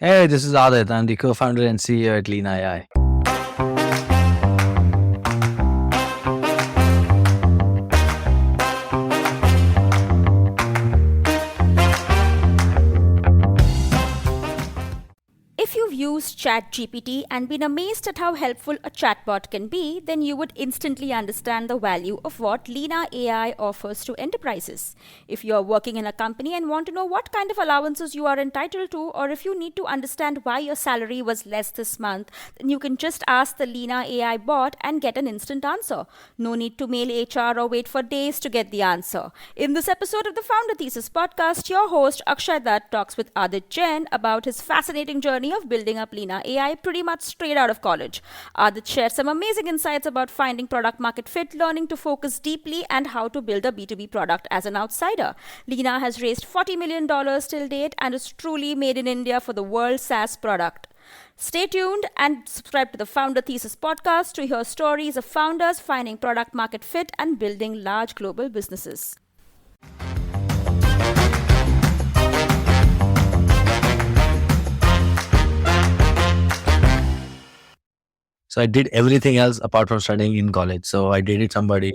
Hey, this is Adit. I'm the co-founder and CEO at Leena AI. If you've used ChatGPT and been amazed at how helpful a chatbot can be, then you would instantly understand the value of what Leena AI offers to enterprises. If you're working in a company and want to know what kind of allowances you are entitled to, or if you need to understand why your salary was less this month, then you can just ask the Leena AI bot and get an instant answer. No need to mail HR or wait for days to get the answer. In this episode of the Founder Thesis podcast, your host Akshay Dutt talks with Adit Jain about his fascinating journey of building up Leena AI pretty much straight out of college. Adit shares some amazing insights about finding product market fit, learning to focus deeply, and how to build a B2B product as an outsider. Leena has raised $40 million till date and is truly made in India for the world SaaS product. Stay tuned and subscribe to the Founder Thesis podcast to hear stories of founders finding product market fit and building large global businesses. So I did everything else apart from studying in college. So I dated somebody.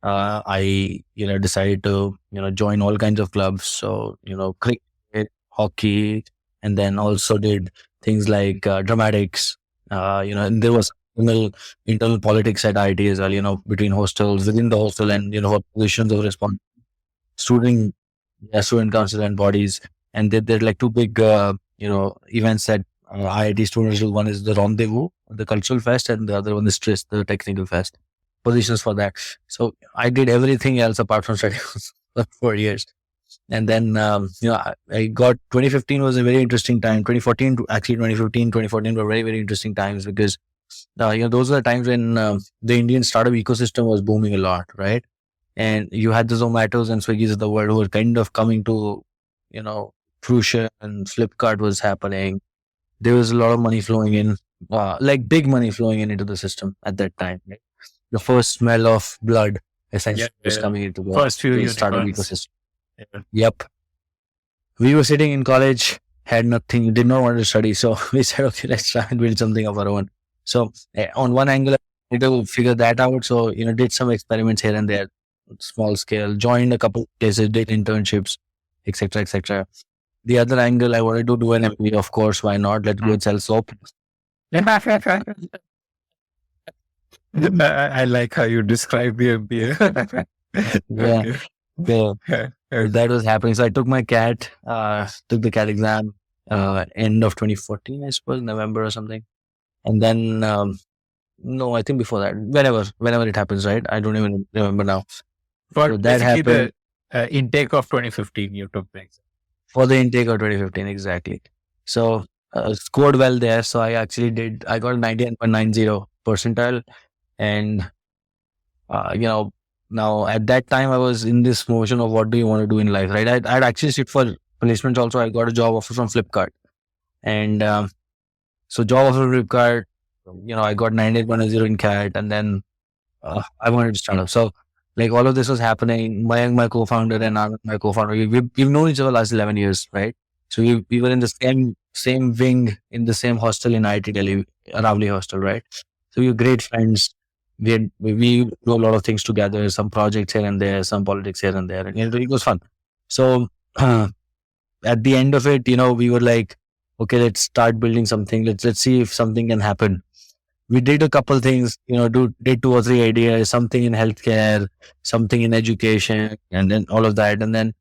I decided to, join all kinds of clubs. So, cricket, hockey, and then also did things like dramatics. And there was internal politics at IT as well, between hostels, within the hostel and, what positions of response, student, student council and bodies. And there are like two big, events that IIT students do. One is the Rendezvous, the cultural fest, and the other one is Tris, the technical fest. Positions for that. So I did everything else apart from studying for 4 years. And then, I got 2015 was a very interesting time. 2014, actually 2015, 2014 were very, very interesting times because, those are the times when the Indian startup ecosystem was booming a lot, right? And you had the Zomatos and Swiggies of the world who were kind of coming to, fruition, and Flipkart was happening. There was a lot of money flowing in, like big money flowing in into the system at that time. Right? The first smell of blood essentially was coming into the First few startup unicorns. ecosystem. Yeah. Yep. We were sitting in college, had nothing, did not want to study. So we said, okay, let's try and build something of our own. So on one angle, I wanted to figure that out. So, did some experiments here and there, small scale, joined a couple of places, did internships, etc., etc. The other angle, I wanted to do an MBA, of course. Why not? Let's go and sell soap. I like how you describe the MBA. Yeah. So that was happening. So I took my CAT, took the CAT exam, end of 2014, I suppose, November or something. And then, no, I think before that, whenever it happens, right? I don't even remember now. For So that happened the intake of 2015, you took the exam. for the intake of 2015, exactly. So scored well there. So I got a 99.90 percentile. And, now at that time I was in this motion of what do you want to do in life, right? I'd actually sit for placements also. I got a job offer from Flipkart. And so job offer from Flipkart, I got 98.0 in CAT, and then I wanted to start up. So like all of this was happening. My co-founder and Anand, my co-founder, we've known each other last 11 years, right? So we were in the same wing in the same hostel in IIT Delhi, Aravali hostel, right? So we were great friends. We do a lot of things together, some projects here and there, some politics here and there, and it was fun. So at the end of it, we were like, okay, let's start building something. Let's see if something can happen. We did a couple things, did 2 or 3 ideas, something in healthcare, something in education, and then all of that. And then,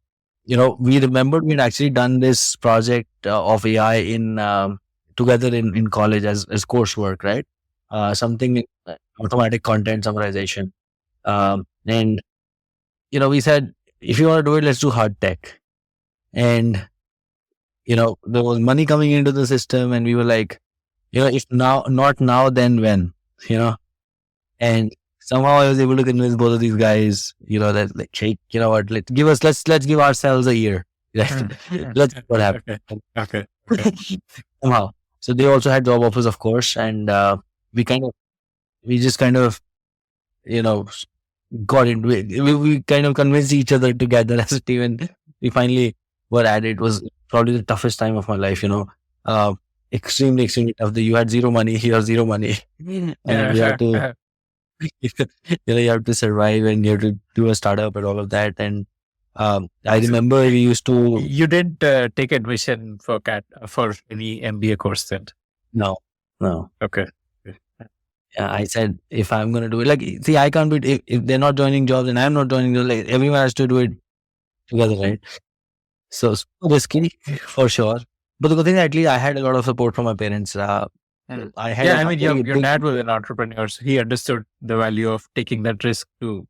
we remembered we'd actually done this project of AI in together in college as coursework, right? Something automatic content summarization. And, we said, if you want to do it, let's do hard tech. And, there was money coming into the system, and we were like, if now, not now, then when, and somehow I was able to convince both of these guys, that like, hey, you know what, let's give ourselves a year. Right? Let's see what happens. Okay. Somehow. So they also had job offers, of course. And we just kind of, got into it. We kind of convinced each other together as a team, and we finally were at it. It was probably the toughest time of my life, uh, extremely tough. You had zero money, you have zero money, and you have to you have to survive, and you have to do a startup and all of that. And I remember we used to You didn't take admission for any MBA course then? no, no. Okay. I said if I'm going to do it, like, see, I can't be if they're not joining jobs and I'm not joining jobs, like everyone has to do it together, right? So risky for sure. But the good thing, at least I had a lot of support from my parents. I had Yeah, I mean, your dad was an entrepreneur, so he understood the value of taking that risk to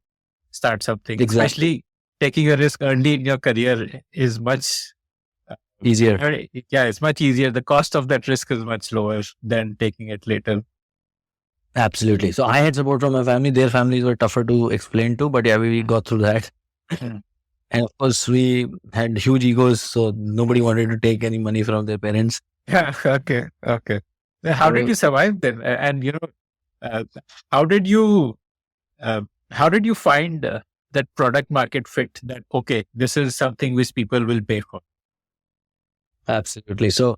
start something. Exactly. Especially taking a risk early in your career is much easier. Yeah, it's much easier. The cost of that risk is much lower than taking it later. Absolutely. So I had support from my family. Their families were tougher to explain to, but yeah, we got through that. And of course, we had huge egos, so nobody wanted to take any money from their parents. Yeah. Okay. How did you survive then? And how did you find that product market fit? That okay, this is something which people will pay for. Absolutely. So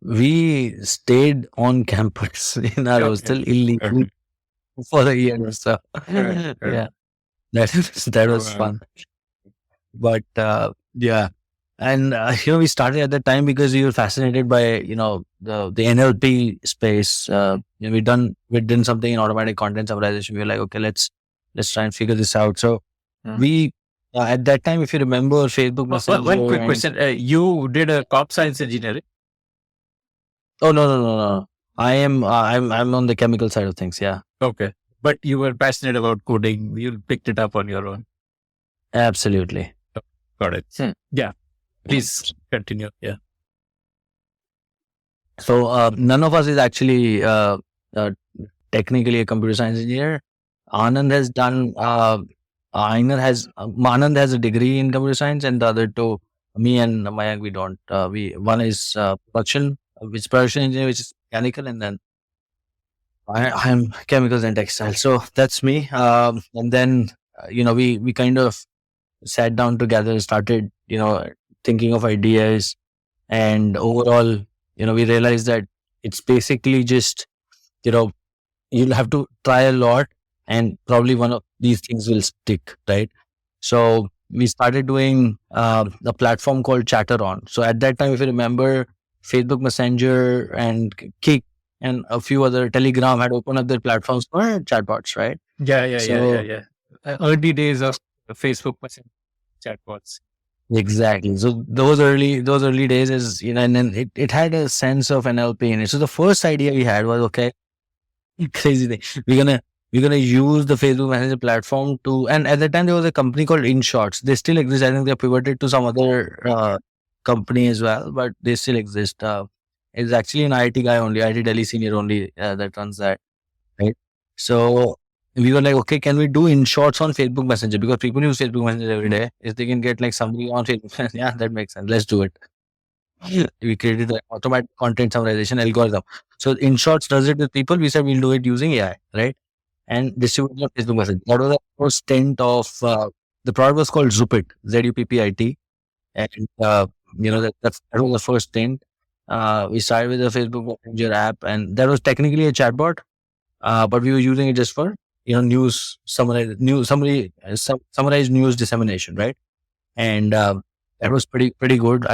we stayed on campus in our hostel illegally for a year or so. Yeah, that was fun. But yeah, and we started at that time because we were fascinated by the NLP space. We done something in automatic content summarization. We were like, okay, let's try and figure this out. So we at that time, if you remember, Facebook Messenger. One quick question: you did a comp science engineering? Oh no! I'm on the chemical side of things. Yeah. Okay, but you were passionate about coding. You picked it up on your own. Absolutely. Got it. Yeah. Please continue. Yeah. So none of us is actually technically a computer science engineer. Anand has done. Anand has a degree in computer science, and the other two, me and Mayank, we don't. One is production engineer, which is mechanical, and then I'm chemicals and textiles. So that's me. And then we kind of sat down together, started thinking of ideas, and overall we realized that it's basically just you'll have to try a lot, and probably one of these things will stick, right? So we started doing a platform called Chatteron. So at that time, if you remember, Facebook Messenger and Kik and a few other, Telegram, had opened up their platforms for chatbots, right? Yeah. Early days of Facebook Messenger chatbots. Exactly. So those early days is and then it had a sense of NLP in it. So the first idea we had was, okay, crazy thing, we're gonna use the Facebook Messenger platform to, and at that time there was a company called InShots. They still exist. I think they pivoted to some other company as well, but they still exist. It's actually an IT guy only, IT Delhi senior only, that runs that, right? So we were like, okay, can we do InShots on Facebook Messenger? Because people use Facebook Messenger every day. If they can get like somebody on Facebook, yeah, that makes sense. Let's do it. We created the automatic content summarization algorithm. So InShots does it with people. We said we'll do it using AI, right? And distribute it on Facebook Messenger. That was the first stint of the product was called Zuppit, Zuppit, and that was the first stint. We started with the Facebook Messenger app, and that was technically a chatbot, but we were using it just for news summarized news dissemination, right? And that was pretty good.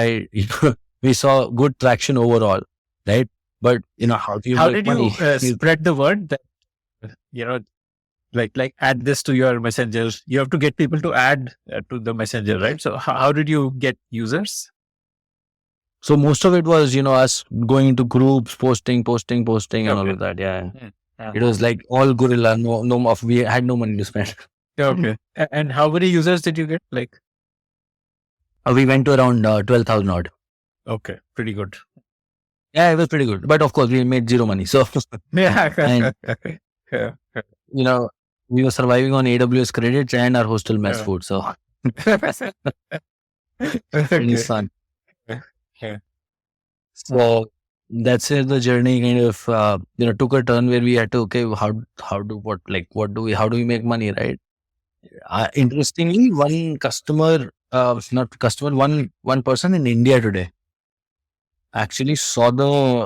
We saw good traction overall, right? But how do you how make did money? you spread the word that like add this to your messenger? You have to get people to add to the messenger, right? So how did you get users? So most of it was us going into groups, posting and all of that. Yeah. It was like all guerrilla. No, we had no money to spend. Okay. And how many users did you get? Like, we went to around 12,000 odd. Okay, pretty good. Yeah, it was pretty good. But of course, we made zero money. So yeah, we were surviving on AWS credits and our hostel mess food. So pretty fun. Yeah. So that's it. The journey kind of took a turn where we had to, okay, how do we make money, right? Interestingly, one customer, one person in India today actually saw the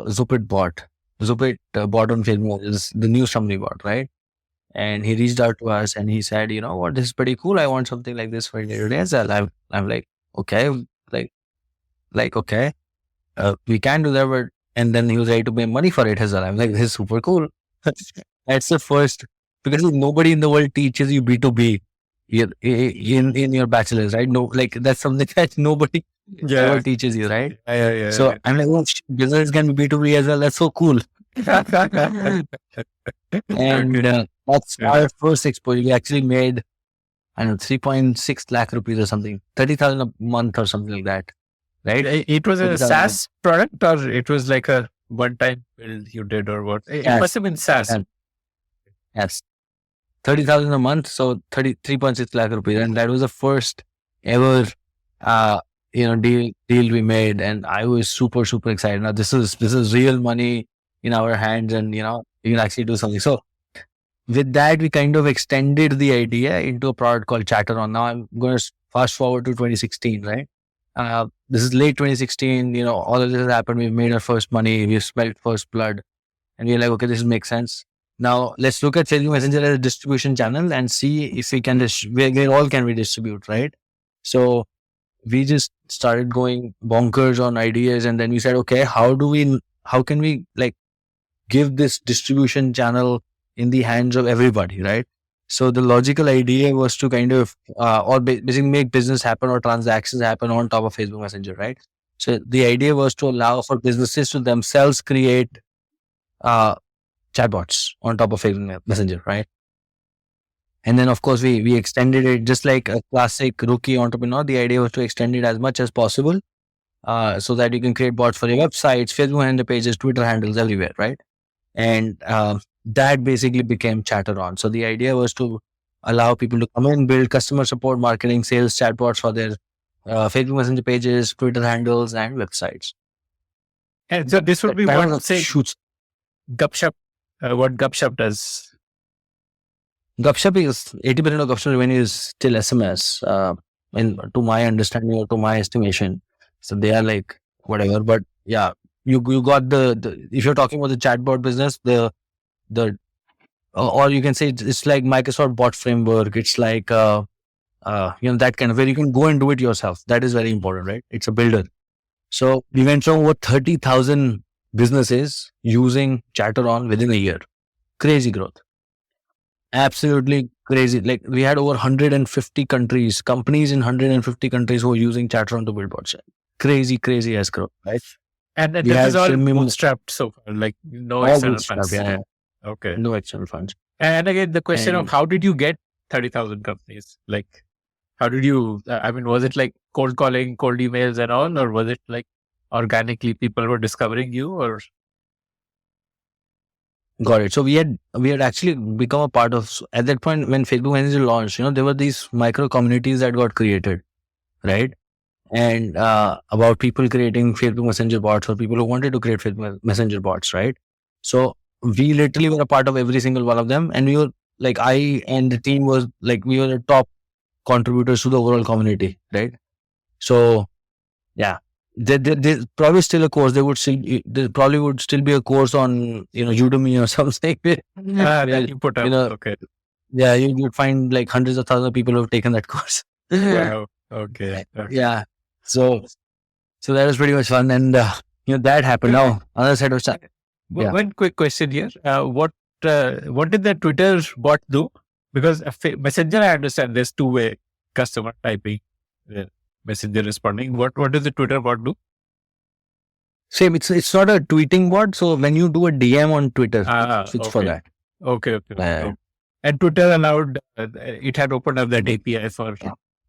Zupit bot. Zupit bot on Facebook is the news summary bot, right? And he reached out to us and he said, you know what, this is pretty cool. I want something like this for day-to-day as well. I'm like, okay, like, okay, we can do that, but and then he was ready to pay money for it as well. I'm like, this is super cool. That's the first, because nobody in the world teaches you B2B in your bachelor's, right? No, like that's something that nobody ever teaches you, right? So I'm like, oh, business can be B2B as well. That's so cool. And that's our first exposure. We actually made, I don't know, 3.6 lakh rupees or something, 30,000 a month or something like that, right? It was a 30,000. SaaS product, or it was like a one-time build you did, or what? It Yes. must have been SaaS. Yes. 30,000 a month, so 3.6 lakh rupees. And that was the first ever, deal we made. And I was super, super excited. Now this is real money in our hands, and, you can actually do something. So with that, we kind of extended the idea into a product called Chatteron. Now I'm going to fast forward to 2016, right? This is late 2016, all of this has happened. We've made our first money. We've smelled first blood. And we're like, okay, this makes sense. Now let's look at Facebook Messenger as a distribution channel and see if we can, where all can we distribute, right? So we just started going bonkers on ideas. And then we said, okay, how can we like give this distribution channel in the hands of everybody, right? So the logical idea was to kind of, or basically make business happen or transactions happen on top of Facebook Messenger, right? So the idea was to allow for businesses to themselves create chatbots on top of Facebook Messenger, right? And then of course we extended it just like a classic rookie entrepreneur. The idea was to extend it as much as possible, so that you can create bots for your websites, Facebook handle pages, Twitter handles, everywhere, right? And that basically became Chatteron. So the idea was to allow people to come in, build customer support, marketing, sales chatbots for their Facebook Messenger pages, Twitter handles, and websites. And so this would be Kind what, of say, shoots. Gupshup, what Gupshup does. Gupshup is 80% of Gupshup revenue is still SMS, to my understanding or to my estimation. So they are like whatever, but yeah, you got the if you're talking about the chatbot business, the or you can say it's like Microsoft bot framework. It's like that kind of, where you can go and do it yourself. That is very important, right? It's a builder. So we went from over 30,000 businesses using Chatteron within a year. Crazy growth. Absolutely crazy. Like we had over 150 companies in 150 countries who were using Chatteron to build bots. Crazy as growth, right? And We this had is all premium- bootstrapped so far, like no all external bootstrapped, funds. yeah. Okay. No external funds. And again, the question of And- how did you get 30,000 companies? Like, how did you, was it like cold calling, cold emails and all, or was it like organically people were discovering you, or? Got it. So we had actually become a part of, at that point when Facebook Messenger launched, there were these micro communities that got created, right? And about people creating Facebook Messenger bots, or people who wanted to create Facebook Messenger bots, right? So we literally were a part of every single one of them, and we were like, I and the team was like, we were the top contributors to the overall community, right? So yeah, there's probably still a course. There probably would still be a course on Udemy or something. That you put up. Okay. Yeah, you'd find like hundreds of thousands of people who have taken that course. Wow. Okay. Yeah. So that was pretty much fun, and that happened. Now other side of Yeah. One quick question here. What did the Twitter bot do? Because Messenger, I understand there's two-way customer typing, Messenger responding. What does the Twitter bot do? Same. It's not a tweeting bot. So when you do a DM on Twitter, switch for that. Okay. And Twitter allowed, it had opened up that API for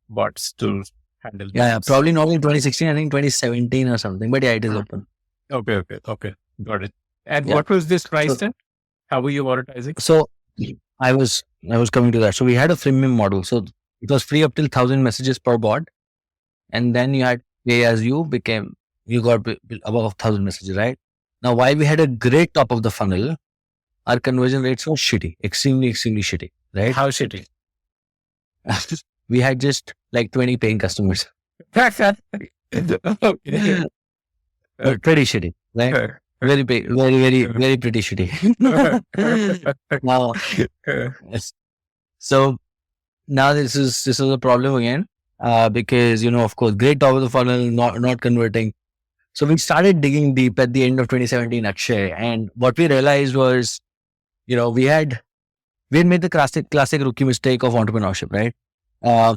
bots to handle. Yeah, probably not in 2016. I think 2017 or something. But yeah, it is open. Okay. Got it. And Yeah. what was this priced at? How were you monetizing? So I was coming to that. So we had a freemium model. So it was free up till 1,000 messages per bot, and then you had pay as you got above 1,000 messages, right? Now, while we had a great top of the funnel, our conversion rates were shitty, extremely shitty, right? How shitty? We had just like 20 paying customers. Okay. Pretty shitty, right? Very pretty shitty. Now, yes. So now this is a problem again, because of course, great top of the funnel, not converting. So we started digging deep at the end of 2017, Akshay, and what we realized was, we had made the classic rookie mistake of entrepreneurship, right? Uh,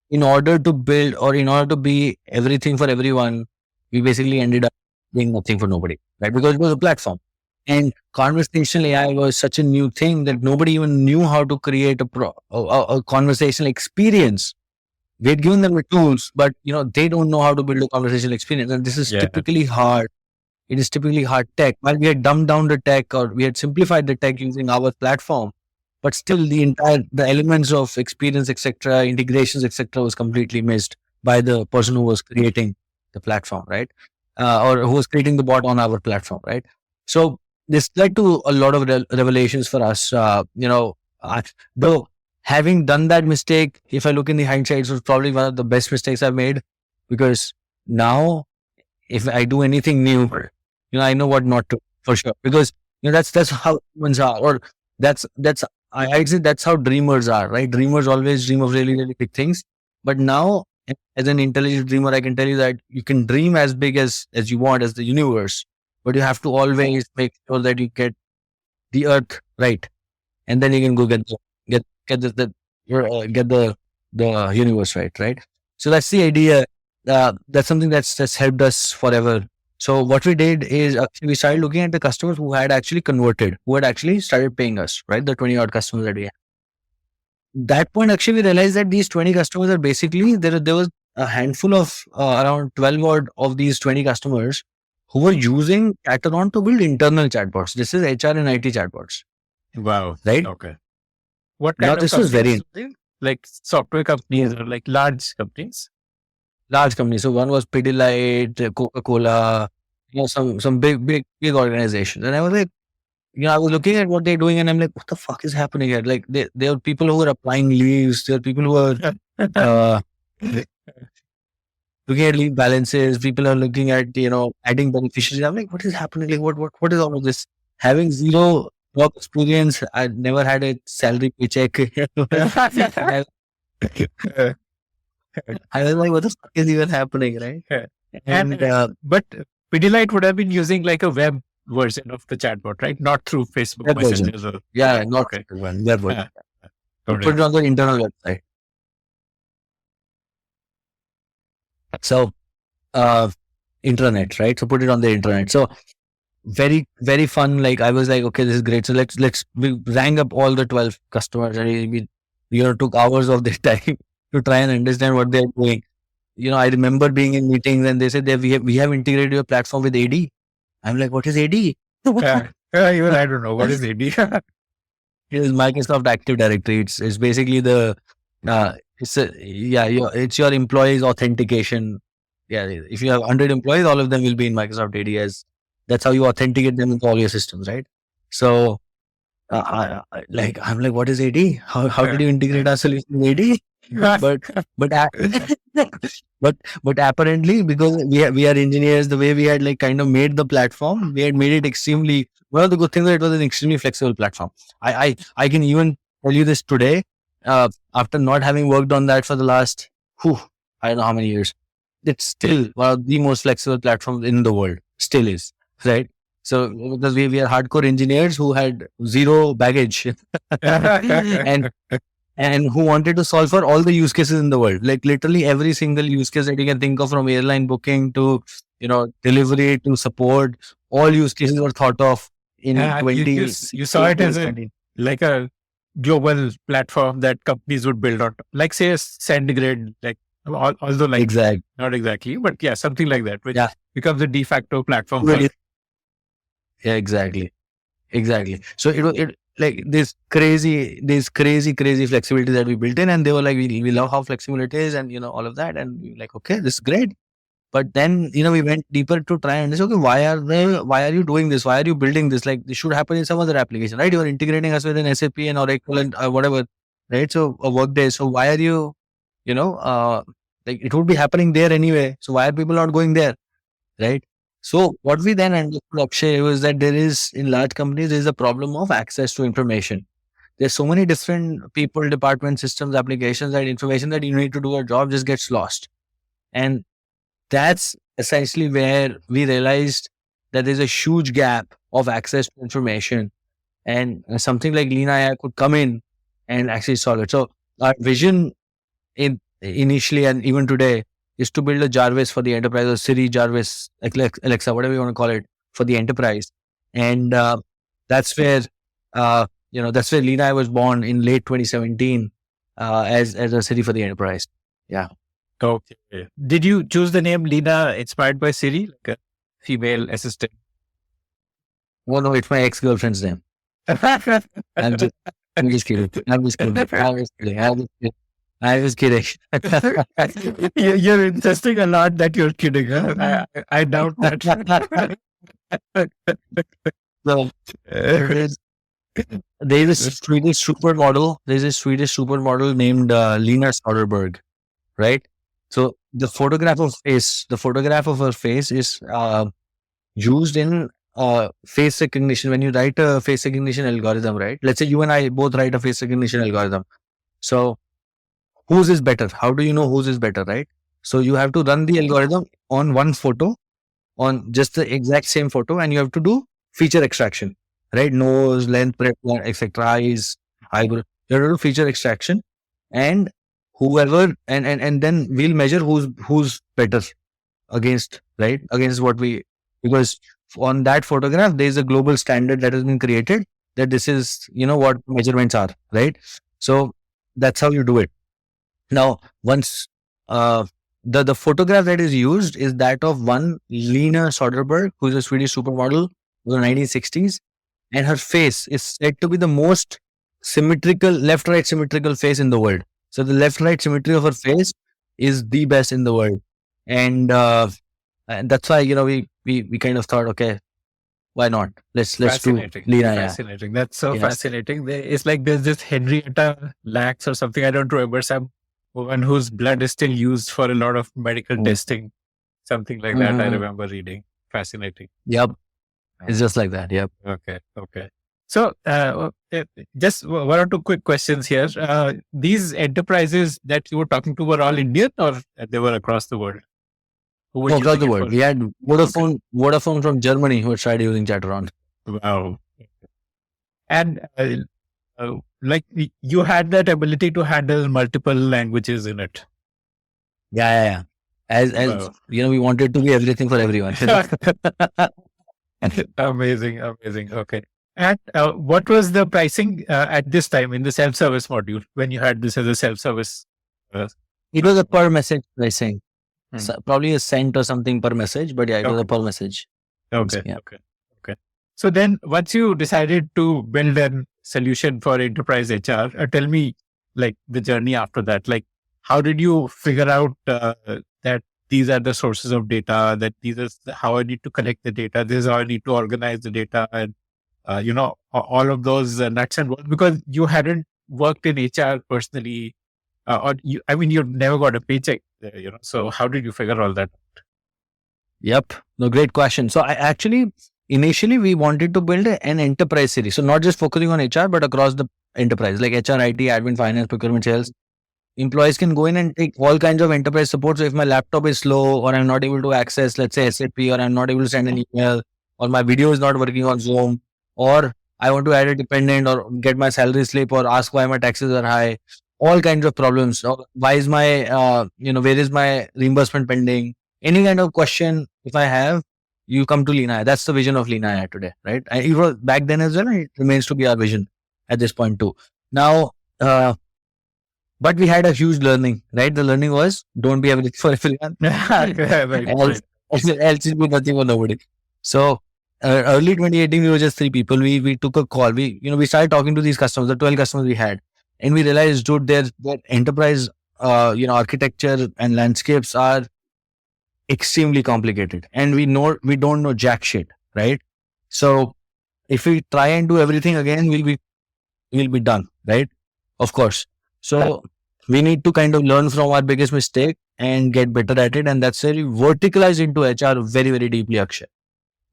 in order to build, or in order to be everything for everyone, we basically ended up being nothing for nobody, right? Because it was a platform. And conversational AI was such a new thing that nobody even knew how to create a conversational experience. We had given them the tools, but they don't know how to build a conversational experience. And this is Yeah. typically hard. It is typically hard tech. While we had dumbed down the tech, or we had simplified the tech using our platform, but still the elements of experience, etc., integrations, etc., was completely missed by the person who was creating the platform, right? Or who was creating the bot on our platform, right? So this led to a lot of revelations for us. Though having done that mistake, if I look in the hindsight, it was probably one of the best mistakes I've made, because now if I do anything new, I know what not to, for sure, because that's how humans are, or that's I'd say that's how dreamers are, right? Dreamers always dream of really, really big things. But now, as an intelligent dreamer, I can tell you that you can dream as big as you want, as the universe, but you have to always make sure that you get the earth right, and then you can go get the universe right. So that's the idea. That's something that's helped us forever. So what we did is, actually we started looking at the customers who had actually converted, who had actually started paying us, right? The 20 odd customers that we had. That point, actually, we realized that these 20 customers are basically, there was a handful of around 12 odd of these 20 customers who were using Chatteron to build internal chatbots. This is HR and IT chatbots, Wow. right? Okay. What Now, kind of this was companies? very Like software companies or like large companies? large companies. So one was Pidilite, Coca-Cola, some big organizations. And I was like, I was looking at what they're doing, and I'm like, what the fuck is happening here? Like, there are people who are applying leaves. There are people who are uh, looking at leave balances. People are looking at adding beneficiaries. I'm like, what is happening? Like, what is all of this? Having zero work experience, I never had a salary paycheck. I, I was like, what the fuck is even happening, right? And But Pidilite would have been using like a web version of the chatbot, right? Not through Facebook web version. messengers. Or, Yeah, not okay. one web version. Got Put it. it on the internal website. So, intranet, right? So put it on the internet. So very, very fun. Like, I was like, okay, this is great. So we rang up all the 12 customers, and we took hours of their time to try and understand what they're doing. I remember being in meetings, and they said that we have integrated your platform with AD. I'm like, what is AD? Even I don't know. What is AD? It is Microsoft Active Directory. It's basically it's your employees authentication. Yeah, if you have 100 employees, all of them will be in Microsoft AD, as that's how you authenticate them into all your systems, right? So, I'm like, what is AD? How did you integrate our solution with AD? But but apparently, because we are engineers, the way we had like kind of made the platform, we had made it extremely. One of the good things that it was an extremely flexible platform. I can even tell you this today, after not having worked on that for the last, I don't know how many years. It's still one of the most flexible platforms in the world. Still is, right? So because we are hardcore engineers who had zero baggage and who wanted to solve for all the use cases in the world, like literally every single use case that you can think of, from airline booking to delivery to support. All use cases were thought of in 20. You saw it as like a global platform that companies would build on, like say a SendGrid, like although like exactly not exactly, but yeah, something like that, which becomes a de facto platform. Really? Yeah, exactly. So it like this crazy flexibility that we built in, and they were like, we love how flexible it is, and all of that, and we were like, okay, this is great. But then we went deeper to try and understand, okay, why are you doing this? Why are you building this? Like, this should happen in some other application, right? You are integrating us with an SAP and Oracle and whatever, right? So a Workday. So why are you like, it would be happening there anyway. So why are people not going there, right? So what we then understood, Akshay, was that there is, in large companies, there is a problem of access to information. There's so many different people, department, systems, applications, that information that you need to do a job just gets lost. And that's essentially where we realized that there's a huge gap of access to information, and something like Leena AI could come in and actually solve it. So our vision initially and even today is to build a Jarvis for the enterprise, or Siri, Jarvis, Alexa, whatever you want to call it, for the enterprise. And that's where that's where Leena AI was born in late 2017 as a Siri for the enterprise. Yeah. Okay. Did you choose the name Leena inspired by Siri, like a female assistant? Well, no, it's my ex-girlfriend's name. I'm just, I'm just kidding. I'm just kidding. I was kidding. You're insisting a lot that you're kidding. Huh? I doubt that. So, there's a Swedish supermodel. There's a Swedish supermodel named Lena Soderberg, right? So the photograph of her face is used in face recognition. When you write a face recognition algorithm, right? Let's say you and I both write a face recognition algorithm. So whose is better? How do you know whose is better, right? So you have to run the algorithm on one photo, on just the exact same photo, and you have to do feature extraction, right? Nose, length, breadth, etc. Eyes, eyebrow. You have to do feature extraction, and whoever, and then we'll measure who's better against, right? Against what we, because on that photograph, there is a global standard that has been created, that this is, what measurements are, right? So that's how you do it. Now, once the photograph that is used is that of one Lena Soderberg, who is a Swedish supermodel of the 1960s, and her face is said to be the most symmetrical, left-right symmetrical face in the world. So the left-right symmetry of her face is the best in the world, and that's why we kind of thought, okay, why not? Let's do Leena. Fascinating. That's so fascinating. It's like there's this Henrietta Lacks or something. I don't remember, some woman whose blood is still used for a lot of medical testing, something like that. I remember reading. Fascinating. Yep, it's just like that. Yep. Okay. So, just one or two quick questions here. These enterprises that you were talking to were all Indian, or they were across the world? Across the world. We had Vodafone from Germany who had tried using Chatteron. Wow. And like you had that ability to handle multiple languages in it. Yeah. As we wanted to be everything for everyone. Amazing. Okay. And what was the pricing at this time in the self-service module when you had this as a self-service? It was a per message pricing. So probably a cent or something per message, but yeah, it was a per message. Okay. So then once you decided to build a solution for enterprise HR, tell me like the journey after that. Like, how did you figure out that these are the sources of data, that these are how I need to collect the data, this is how I need to organize the data, and all of those nuts and bolts, because you hadn't worked in HR personally, you've never got a paycheck, so how did you figure all that out? Yep. No, great question. So initially we wanted to build an enterprise series. So not just focusing on HR, but across the enterprise, like HR, IT, admin, finance, procurement, sales. Employees can go in and take all kinds of enterprise support. So if my laptop is slow, or I'm not able to access, let's say SAP, or I'm not able to send an email, or my video is not working on Zoom, or I want to add a dependent, or get my salary slip, or ask why my taxes are high, all kinds of problems. Why is my, where is my reimbursement pending? Any kind of question, if I have, you come to Leena AI. That's the vision of Leena AI today, right? And it was back then as well. And it remains to be our vision at this point too. Now, but we had a huge learning, right? The learning was, don't be everything for everyone. else will be nothing for nobody. So early 2018, we were just 3 people. We took a call. We started talking to these customers, the 12 customers we had, and we realized, dude, their enterprise, architecture and landscapes are extremely complicated, and we don't know jack shit, right? So if we try and do everything again, we'll be done, right? Of course. So we need to kind of learn from our biggest mistake and get better at it, and that's where we verticalized into HR very, very deeply, Akshay.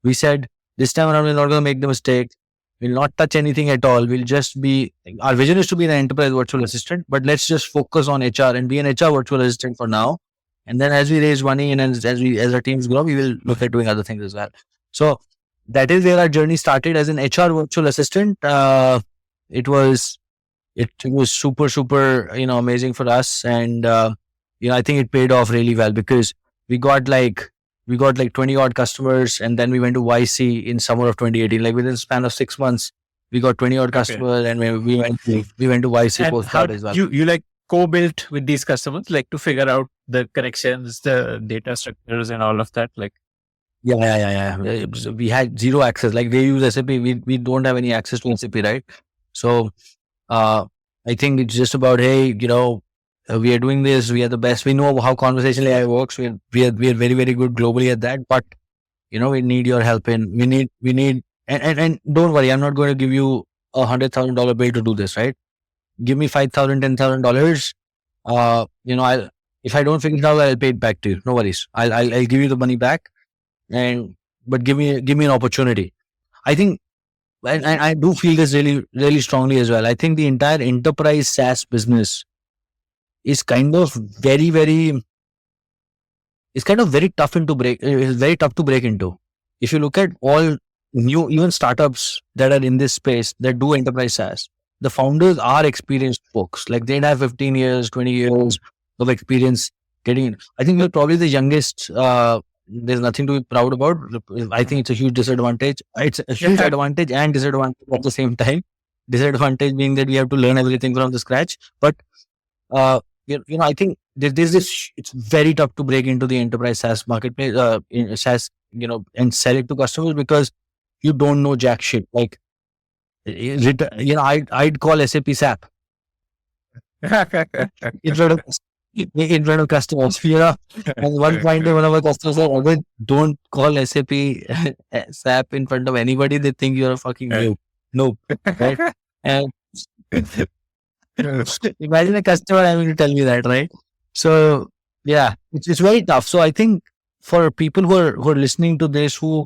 We said, this time around, we're not going to make the mistake. We'll not touch anything at all. We'll just be, our vision is to be an enterprise virtual assistant, but let's just focus on HR and be an HR virtual assistant for now. And then as we raise money and as our teams grow, we will look at doing other things as well. So that is where our journey started as an HR virtual assistant. It was super, super, amazing for us. And, I think it paid off really well because we got like 20 odd customers, and then we went to YC in summer of 2018. Like within the span of 6 months, we got 20 odd customers, and we went to YC And post how that as well. you like co-built with these customers, like to figure out the connections, the data structures, and all of that? Like, Yeah. We had zero access. Like they use SAP, we don't have any access to SAP, right? So I think it's just about, hey, we are doing this. We are the best. We know how conversational AI works. We are very, very good globally at that. But we need your help we need, and don't worry, I'm not going to give you $100,000 bill to do this, right? Give me $5,000, $10,000. If I don't figure it out, I'll pay it back to you. No worries. I'll give you the money back. But give me an opportunity. I think, and I do feel this really, really strongly as well. I think the entire enterprise SaaS business is kind of very, very tough to break into. If you look at all new, even startups that are in this space that do enterprise SaaS, the founders are experienced folks. Like they'd have 15 years, 20 years of experience getting in. I think we're probably the youngest. There's nothing to be proud about. I think it's a huge disadvantage. It's a huge advantage and disadvantage at the same time. Disadvantage being that we have to learn everything from the scratch. But I think there's this. It's very tough to break into the enterprise SaaS marketplace, in SaaS, and sell it to customers because you don't know jack shit. Like, I'd call SAP SAP in front of customers. And one point, one of our customers said, don't call SAP SAP in front of anybody. They think you're a fucking noob. Nope. Right? And imagine a customer having to tell me that, right? So yeah, it's very tough. So I think for people who are listening to this, who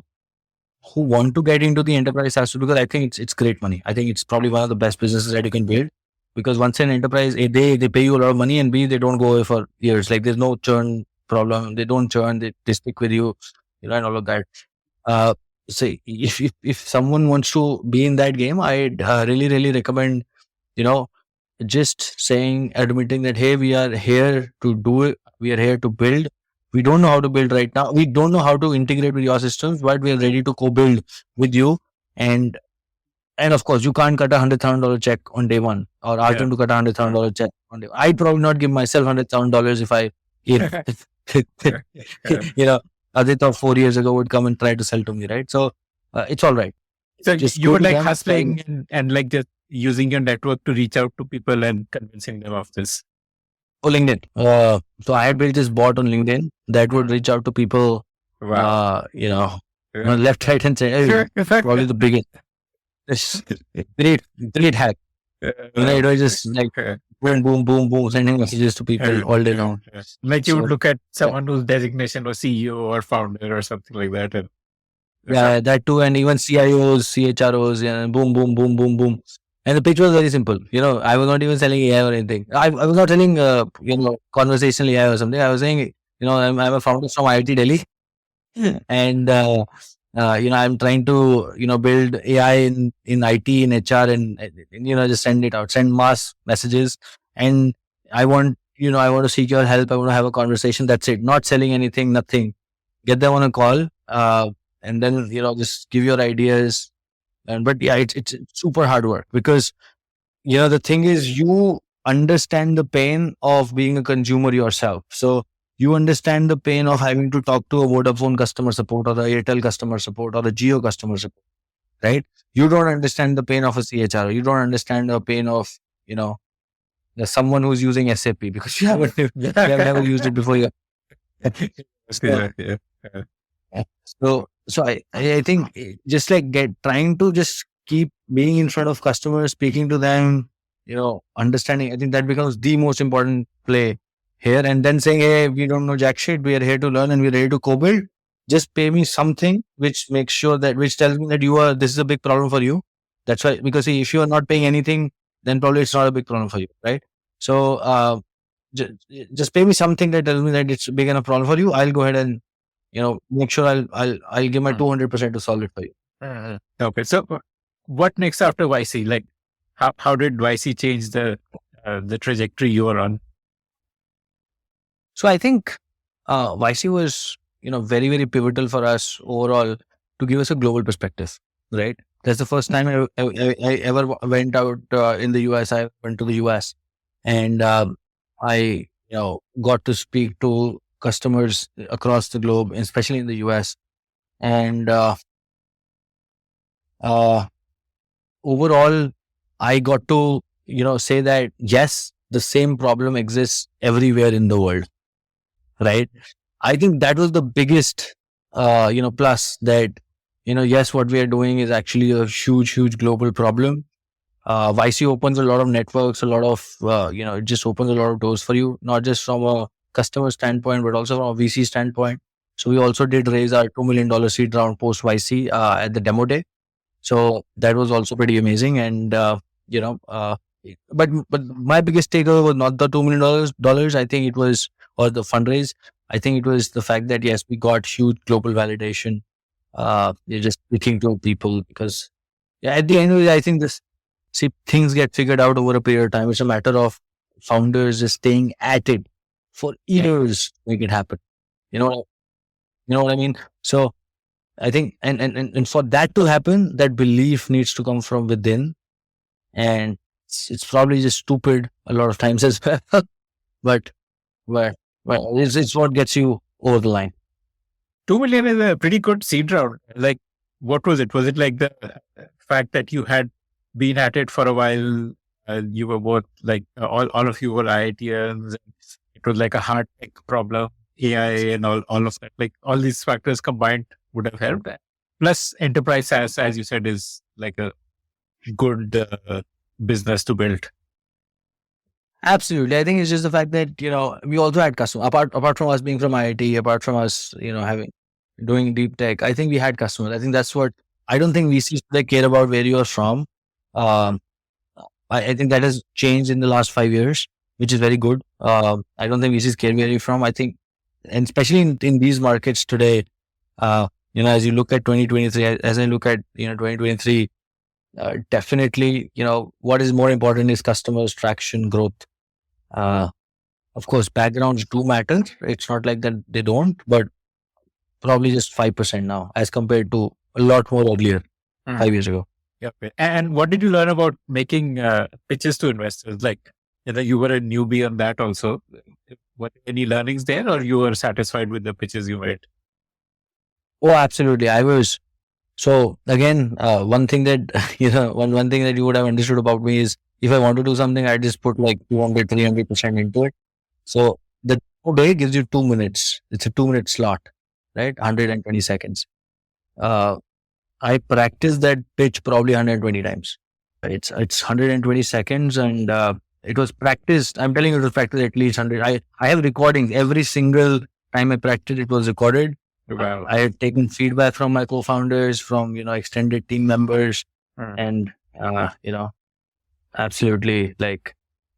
want to get into the enterprise SaaS, because I think it's great money. I think it's probably one of the best businesses that you can build. Because once an enterprise, A, they pay you a lot of money, and B, they don't go away for years. Like there's no churn problem. They don't churn. They stick with you, and all of that. So if someone wants to be in that game, I'd really, really recommend, just admitting that, hey, we are here to do it. We are here to build. We don't know how to build right now. We don't know how to integrate with your systems, but we are ready to co-build with you. And of course, you can't cut $100,000 check on day one, or ask them to cut $100,000 check on day one. I'd probably not give myself $100,000 if Adit of 4 years ago would come and try to sell to me, right? So it's all right. So Just you go were to like them hustling and like just using your network to reach out to people and convincing them of this. LinkedIn. So I had built this bot on LinkedIn that would reach out to people, Wow. left, right, and center. Probably the biggest. Great hack. It was just like boom, boom, sending messages to people all day long. Like you would So, look at someone whose designation was CEO or founder or something like that. And yeah, that too, and even CIOs, CHROs, boom. And the pitch was very simple. I was not even selling AI or anything. I was not selling, conversational AI or something. I was saying, I'm a founder from IIT Delhi, and I'm trying to build AI in IT, in HR, and just send it out, send mass messages, and I want to seek your help. I want to have a conversation. That's it. Not selling anything, nothing. Get them on a call, and then just give your ideas. But yeah, it's super hard work because the thing is, you understand the pain of being a consumer yourself. So you understand the pain of having to talk to a Vodafone customer support, or the Airtel customer support, or the Jio customer support, right? You don't understand the pain of a CHRO. You don't understand the pain of, someone who's using SAP because you have never used it before. So I think just like trying to just keep being in front of customers, speaking to them, understanding. I think that becomes the most important play here. And then saying, hey, we don't know jack shit. We are here to learn and we're ready to co-build. just pay me something which makes sure that, which tells me that this is a big problem for you. That's why, because see, if you are not paying anything, then probably it's not a big problem for you, right? So ju- just pay me something that tells me that it's a big enough problem for you. I'll go ahead and make sure I'll give my 200% to solve it for you. Okay. So what next after YC? Like how did YC change the trajectory you were on? So I think YC was very, very pivotal for us overall to give us a global perspective, right? That's the first time I ever went out in the US. I went to the US, and I got to speak to customers across the globe, especially in the US. And uh, overall, I got to say that yes, the same problem exists everywhere in the world, right? I think that was the biggest plus, that yes, what we are doing is actually a huge, huge global problem. YC opens a lot of networks, a lot of it just opens a lot of doors for you, not just from a customer standpoint, but also from a VC standpoint. So we also did raise our $2 million seed round post YC at the demo day. So that was also pretty amazing. And you know, but my biggest takeaway was not the $2 million. I think it was, or the fundraise. I think it was the fact that yes, we got huge global validation. You're just speaking to people, because at the end of the day, I think things get figured out over a period of time. It's a matter of founders just staying at it for years to make it happen. You know what I mean? So I think, and for that to happen, that belief needs to come from within, and it's probably just stupid a lot of times as well, but it's what gets you over the line. 2 million is a pretty good seed round. Like, what was it? Was it like the fact that you had been at it for a while? You were both like all of you were IITians. It was like a hard tech problem, AI and all of that. Like all these factors combined would have helped. Plus, enterprise SaaS, as you said, is like a good business to build. Absolutely. I think it's just the fact that, we also had customers, apart from us being from IIT, apart from us, doing deep tech. I think we had customers. I think that's what, I don't think VCs, they care about where you are from. Um, I think that has changed in the last 5 years, which is very good. I don't think VCs care where you're from. I think, and especially in these markets today, as you look at 2023, as I look at, 2023, definitely, what is more important is customers, traction, growth. Of course, backgrounds do matter. It's not like that they don't, but probably just 5% now as compared to a lot more earlier, 5 years ago. Yep. And what did you learn about making pitches to investors? Like, you were a newbie on that also. Were there any learnings there, or you were satisfied with the pitches you made? Oh, absolutely. I was. So again, one thing that, one thing that you would have understood about me is, if I want to do something, I just put like 200, 300% into it. So the day gives you 2 minutes. It's a 2-minute slot, right? 120 seconds. I practiced that pitch probably 120 times. It's 120 seconds, and it was practiced. I'm telling you, it was practiced at least 100. I have recordings. Every single time I practiced, it was recorded. Wow. I had taken feedback from my co-founders, from extended team members, and absolutely, like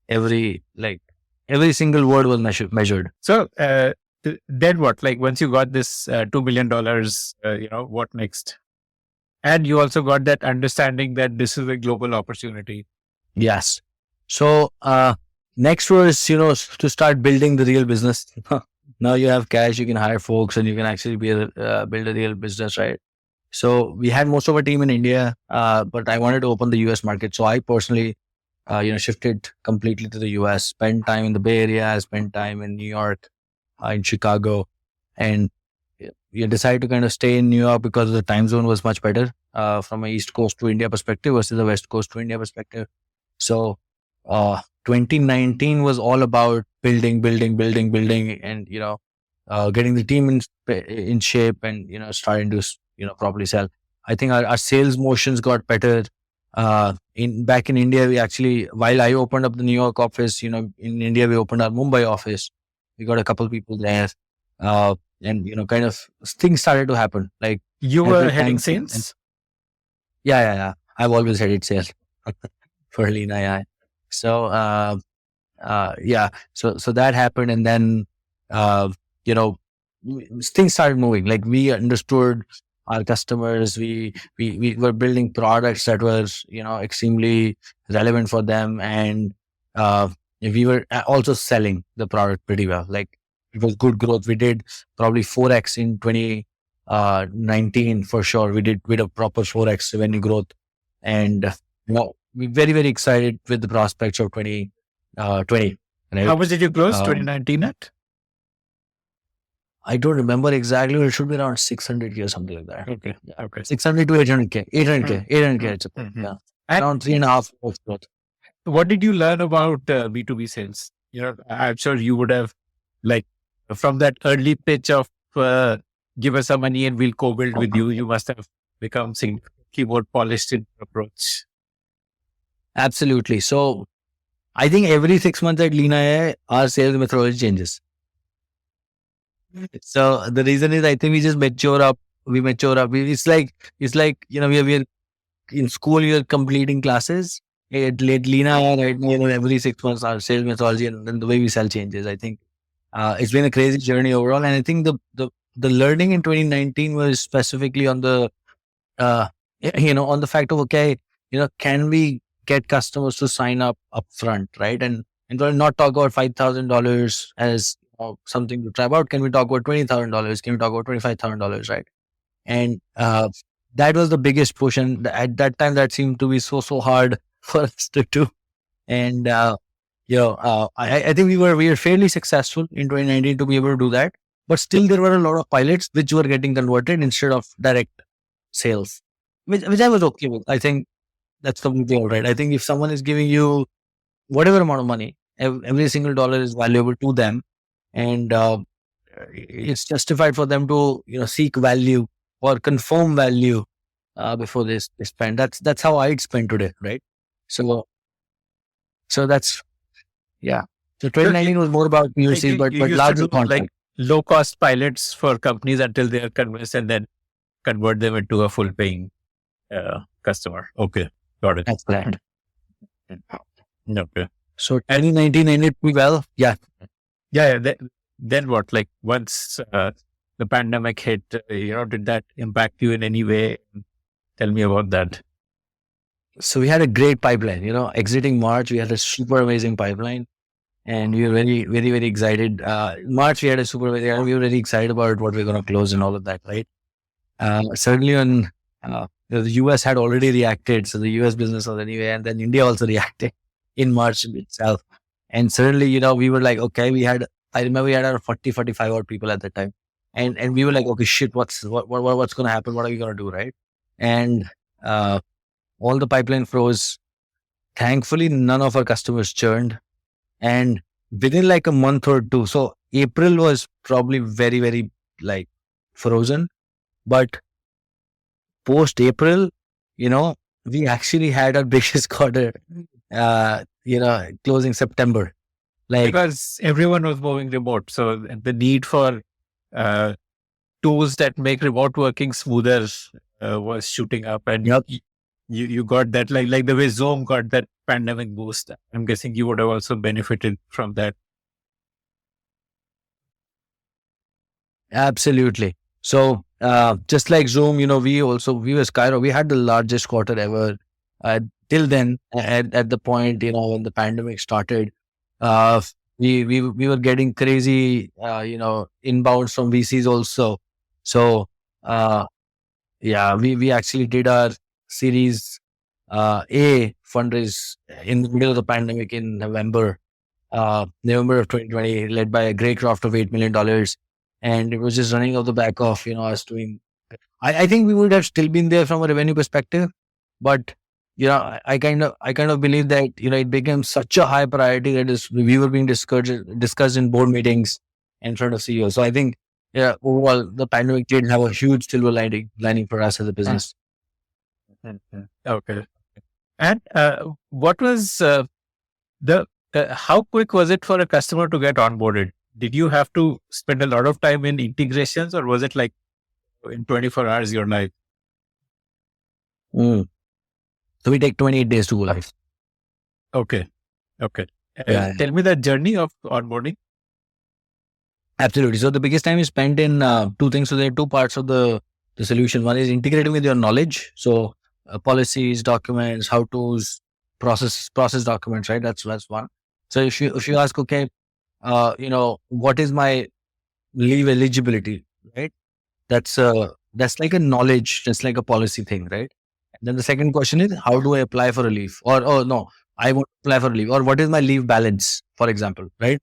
every single word was measured. So then what? Like, once you got this $2 million, what next? And you also got that understanding that this is a global opportunity. Yes. So next was to start building the real business. Now you have cash, you can hire folks, and you can actually build a real business, right? So we had most of our team in India, but I wanted to open the US market. So I personally, shifted completely to the US, spent time in the Bay Area, spent time in New York, in Chicago, and you decided to kind of stay in New York because the time zone was much better from a East Coast to India perspective versus the West Coast to India perspective. So 2019 was all about building, and getting the team in shape, and starting to properly sell. I think our sales motions got better. Back in India, we actually, while I opened up the New York office, in India we opened our Mumbai office. We got a couple people there. kind of things started to happen. Like You every were heading time, and sales? yeah. I've always headed sales for Leena AI. So yeah, so that happened, and then uh, you know things started moving. Like we understood our customers. We were building products that were extremely relevant for them, and we were also selling the product pretty well. Like it was good growth. We did probably 4x in 2019 for sure. We did a proper 4x revenue growth, and we're very very excited with the prospects of 20, How right? much did you close Um, 2019 at? I don't remember exactly, but it should be around 600K or something like that. Okay. Yeah. Okay. 600 to 800K. 800K. 800K. Mm, It's okay. mhm. Yeah. And Around 3.5 of growth. what did you learn about B2B sales? I'm sure you would have, like, from that early pitch of give us some money and we'll co-build with you, you must have become significantly more polished in your approach. Absolutely. So I think every 6 months at Leena AI, our sales methodology changes. So the reason is I think we just mature up. We mature up. It's like we are in school. You're completing classes. At Leena AI right now, every 6 months our sales methodology and then the way we sell changes. I think it's been a crazy journey overall, and I think the learning in 2019 was specifically on the uh, on the fact of, okay, can we get customers to sign up upfront, right? And we'll not talk about $5,000 as something to try about. Can we talk about $20,000? Can we talk about $25,000, right? And that was the biggest push, and at that time that seemed to be so hard for us to do. And I think we were fairly successful in 2019 to be able to do that, but still there were a lot of pilots which were getting converted instead of direct sales, which I was okay with. I think that's completely all right. I think if someone is giving you whatever amount of money, every single dollar is valuable to them, and it's justified for them to seek value or confirm value before they spend. That's how I'd spend today, right? So that's yeah. So So you, 2019 was more about like POCs, you, but you but used to larger do like contract. low cost pilots for companies until they are convinced and then convert them into a full paying customer. Okay. Got it. That's correct. Okay. So And 2019 ended pretty well. Yeah. yeah, then what? Like once the pandemic hit, did that impact you in any way? Tell me about that. So we had a great pipeline. Exiting March, we had a super amazing pipeline, and we were very, very, very excited. March, we had a super amazing. We were very excited about what we're going to close and all of that, right? Certainly, on the US had already reacted, so the US business was anyway, and then India also reacted in March itself. And certainly, we were like, okay, I remember we had our 40, 45 odd people at that time, and we were like, okay, shit, what's going to happen? What are we going to do, right? And all the pipeline froze. Thankfully, none of our customers churned, and within like a month or two. So April was probably very, very like frozen, but post April, we actually had our biggest quarter, closing September. Like, Because everyone was moving remote. So the need for uh, tools that make remote working smoother was shooting up. And yep, you got that, like the way Zoom got that pandemic boost. I'm guessing you would have also benefited from that. absolutely. So, just like Zoom, we were Skyro. We had the largest quarter ever. Till then, at the point, when the pandemic started, uh, we were getting crazy, inbounds from VCs also. So, uh, yeah, we actually did our Series A fundraise in the middle of the pandemic in November of 2020, led by a Greycroft of $8 million, and it was just running off the back of us doing. I think we would have still been there from a revenue perspective, but I kind of believe that it became such a high priority that we were being discussed in board meetings in front of CEOs. So I think overall the pandemic did have a huge silver lining for us as a business. Mhm. Okay. And what was the how quick was it for a customer to get onboarded? did you have to spend a lot of time in integrations, or was it like in 24 hours your life? Mm. So we take 28 days to go live. Okay. Okay. Yeah. Tell me the journey of onboarding. Absolutely. So the biggest time is spent in two things. So there are two parts of the solution. One is integrating with your knowledge. So policies, documents, how to's, process documents, right? That's one. So if you ask, okay, what is my leave eligibility, right? That's like a knowledge, just like a policy thing, right? And then the second question is, how do I apply for a leave? Or, oh no, I won't apply for a leave. Or what is my leave balance, for example, right?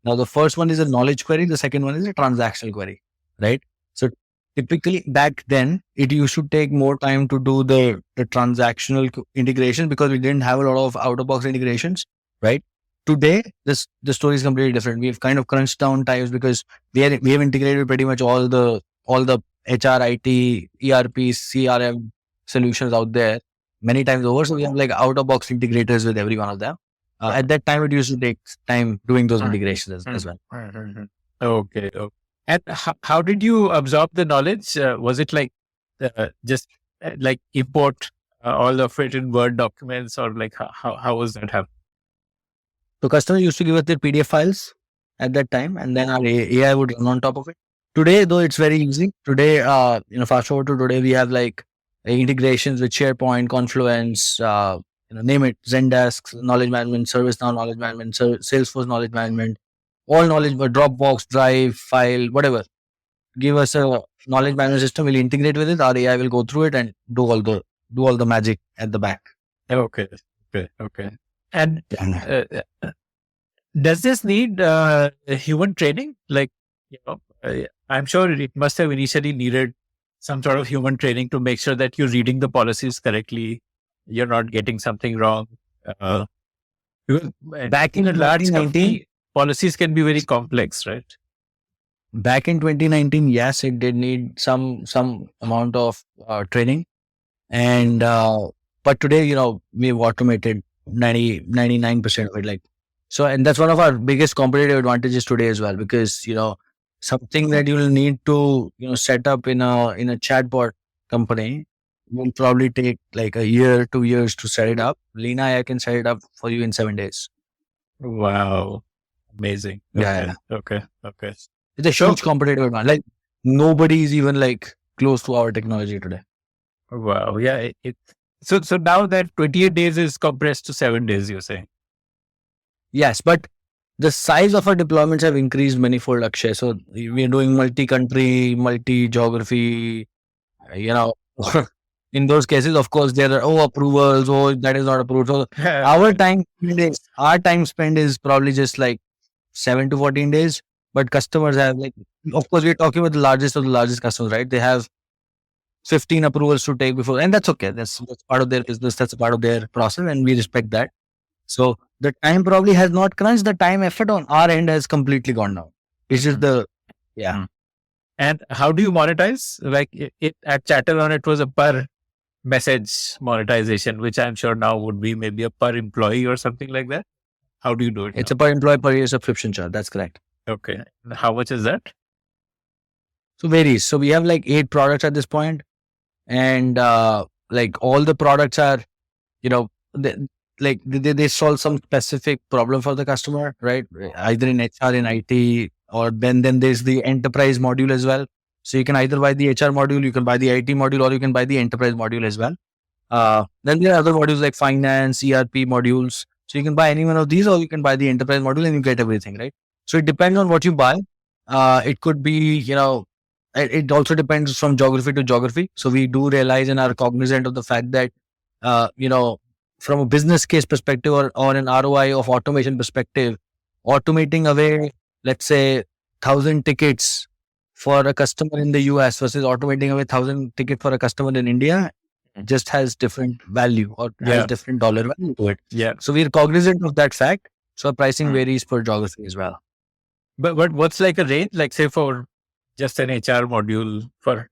Now, the first one is a knowledge query. The second one is a transactional query, right? So typically back then, it used to take more time to do the transactional integration because we didn't have a lot of out of box integrations, right? Today, the story is completely different. We've kind of crunched down times because we have integrated pretty much all the HR, IT, ERP, CRM solutions out there many times over. So we have like out of box integrators with every one of them. At that time, it used to take time doing those integrations as well. Okay. And how did you absorb the knowledge? Was it like just like import all of it in Word documents, or like how was that happen? So customers used to give us their PDF files at that time, and then our AI would run on top of it. Today, though, it's very easy. Today, fast forward to today, we have like integrations with SharePoint, Confluence, name it, Zendesk, knowledge management, ServiceNow knowledge management, Salesforce knowledge management, all knowledge, but Dropbox, Drive, File, whatever. Give us a knowledge management system. We'll integrate with it. Our AI will go through it and do all the magic at the back. Okay. And does this need human training? Like, I'm sure it must have initially needed some sort of human training to make sure that you're reading the policies correctly, you're not getting something wrong. Back in a large company, policies can be very complex, right? Back in 2019, yes, it did need some amount of training, and but today, we've automated 99% of it. Like so, and that's one of our biggest competitive advantages today as well, because something that you'll need to set up in a chatbot company will probably take like a year, 2 years to set it up. Leena AI can set it up for you in 7 days. Wow, amazing. Yeah. Okay. It's a huge competitive advantage. Like nobody is even like close to our technology today. Wow. Yeah. So now that 28 days is compressed to 7 days, you're saying? Yes, but the size of our deployments have increased manifold, Akshay. So we are doing multi-country, multi-geography, in those cases, of course, there are, approvals, that is not approved. So our time spent is probably just like 7 to 14 days. But customers have of course, we're talking about the largest of the largest customers, right? They have 15 approvals to take before, and that's okay. That's part of their business. That's a part of their process, and we respect that. So the time probably has not crunched. The time effort on our end has completely gone down. It's just And how do you monetize? Like at Chatteron, it was a per message monetization, which I'm sure now would be maybe a per employee or something like that. How do you do it? It's a per employee per year subscription charge. That's correct. Okay. How much is that? So varies. So we have like 8 products at this point, and like all the products are, they solve some specific problem for the customer, right? Either in HR, in IT, or then there's the enterprise module as well. So you can either buy the HR module, you can buy the IT module, or you can buy the enterprise module as well. Then there are other modules like finance, ERP modules. So you can buy any one of these, or you can buy the enterprise module and you get everything, right? So it depends on what you buy. It could be, it also depends from geography to geography. So we do realize and are cognizant of the fact that, from a business case perspective or an ROI of automation perspective, automating away, let's say, 1,000 tickets for a customer in the US versus automating away 1,000 tickets for a customer in India just has different value or has different dollar value to it. Yeah. So we're cognizant of that fact. So our pricing varies per geography as well. But what's like a range? Like say for just an HR module, for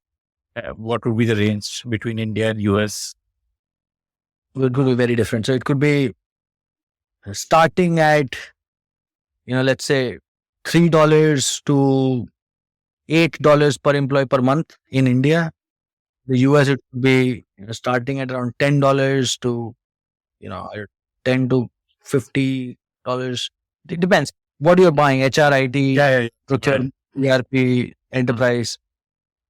what would be the range between India and US? It could be very different. So it could be starting at, let's say $3 to $8 per employee per month in India. The US it would be starting at around $10 to 10 to $50. It depends what you're buying: HR, IT, Yeah. procurement, ERP, enterprise.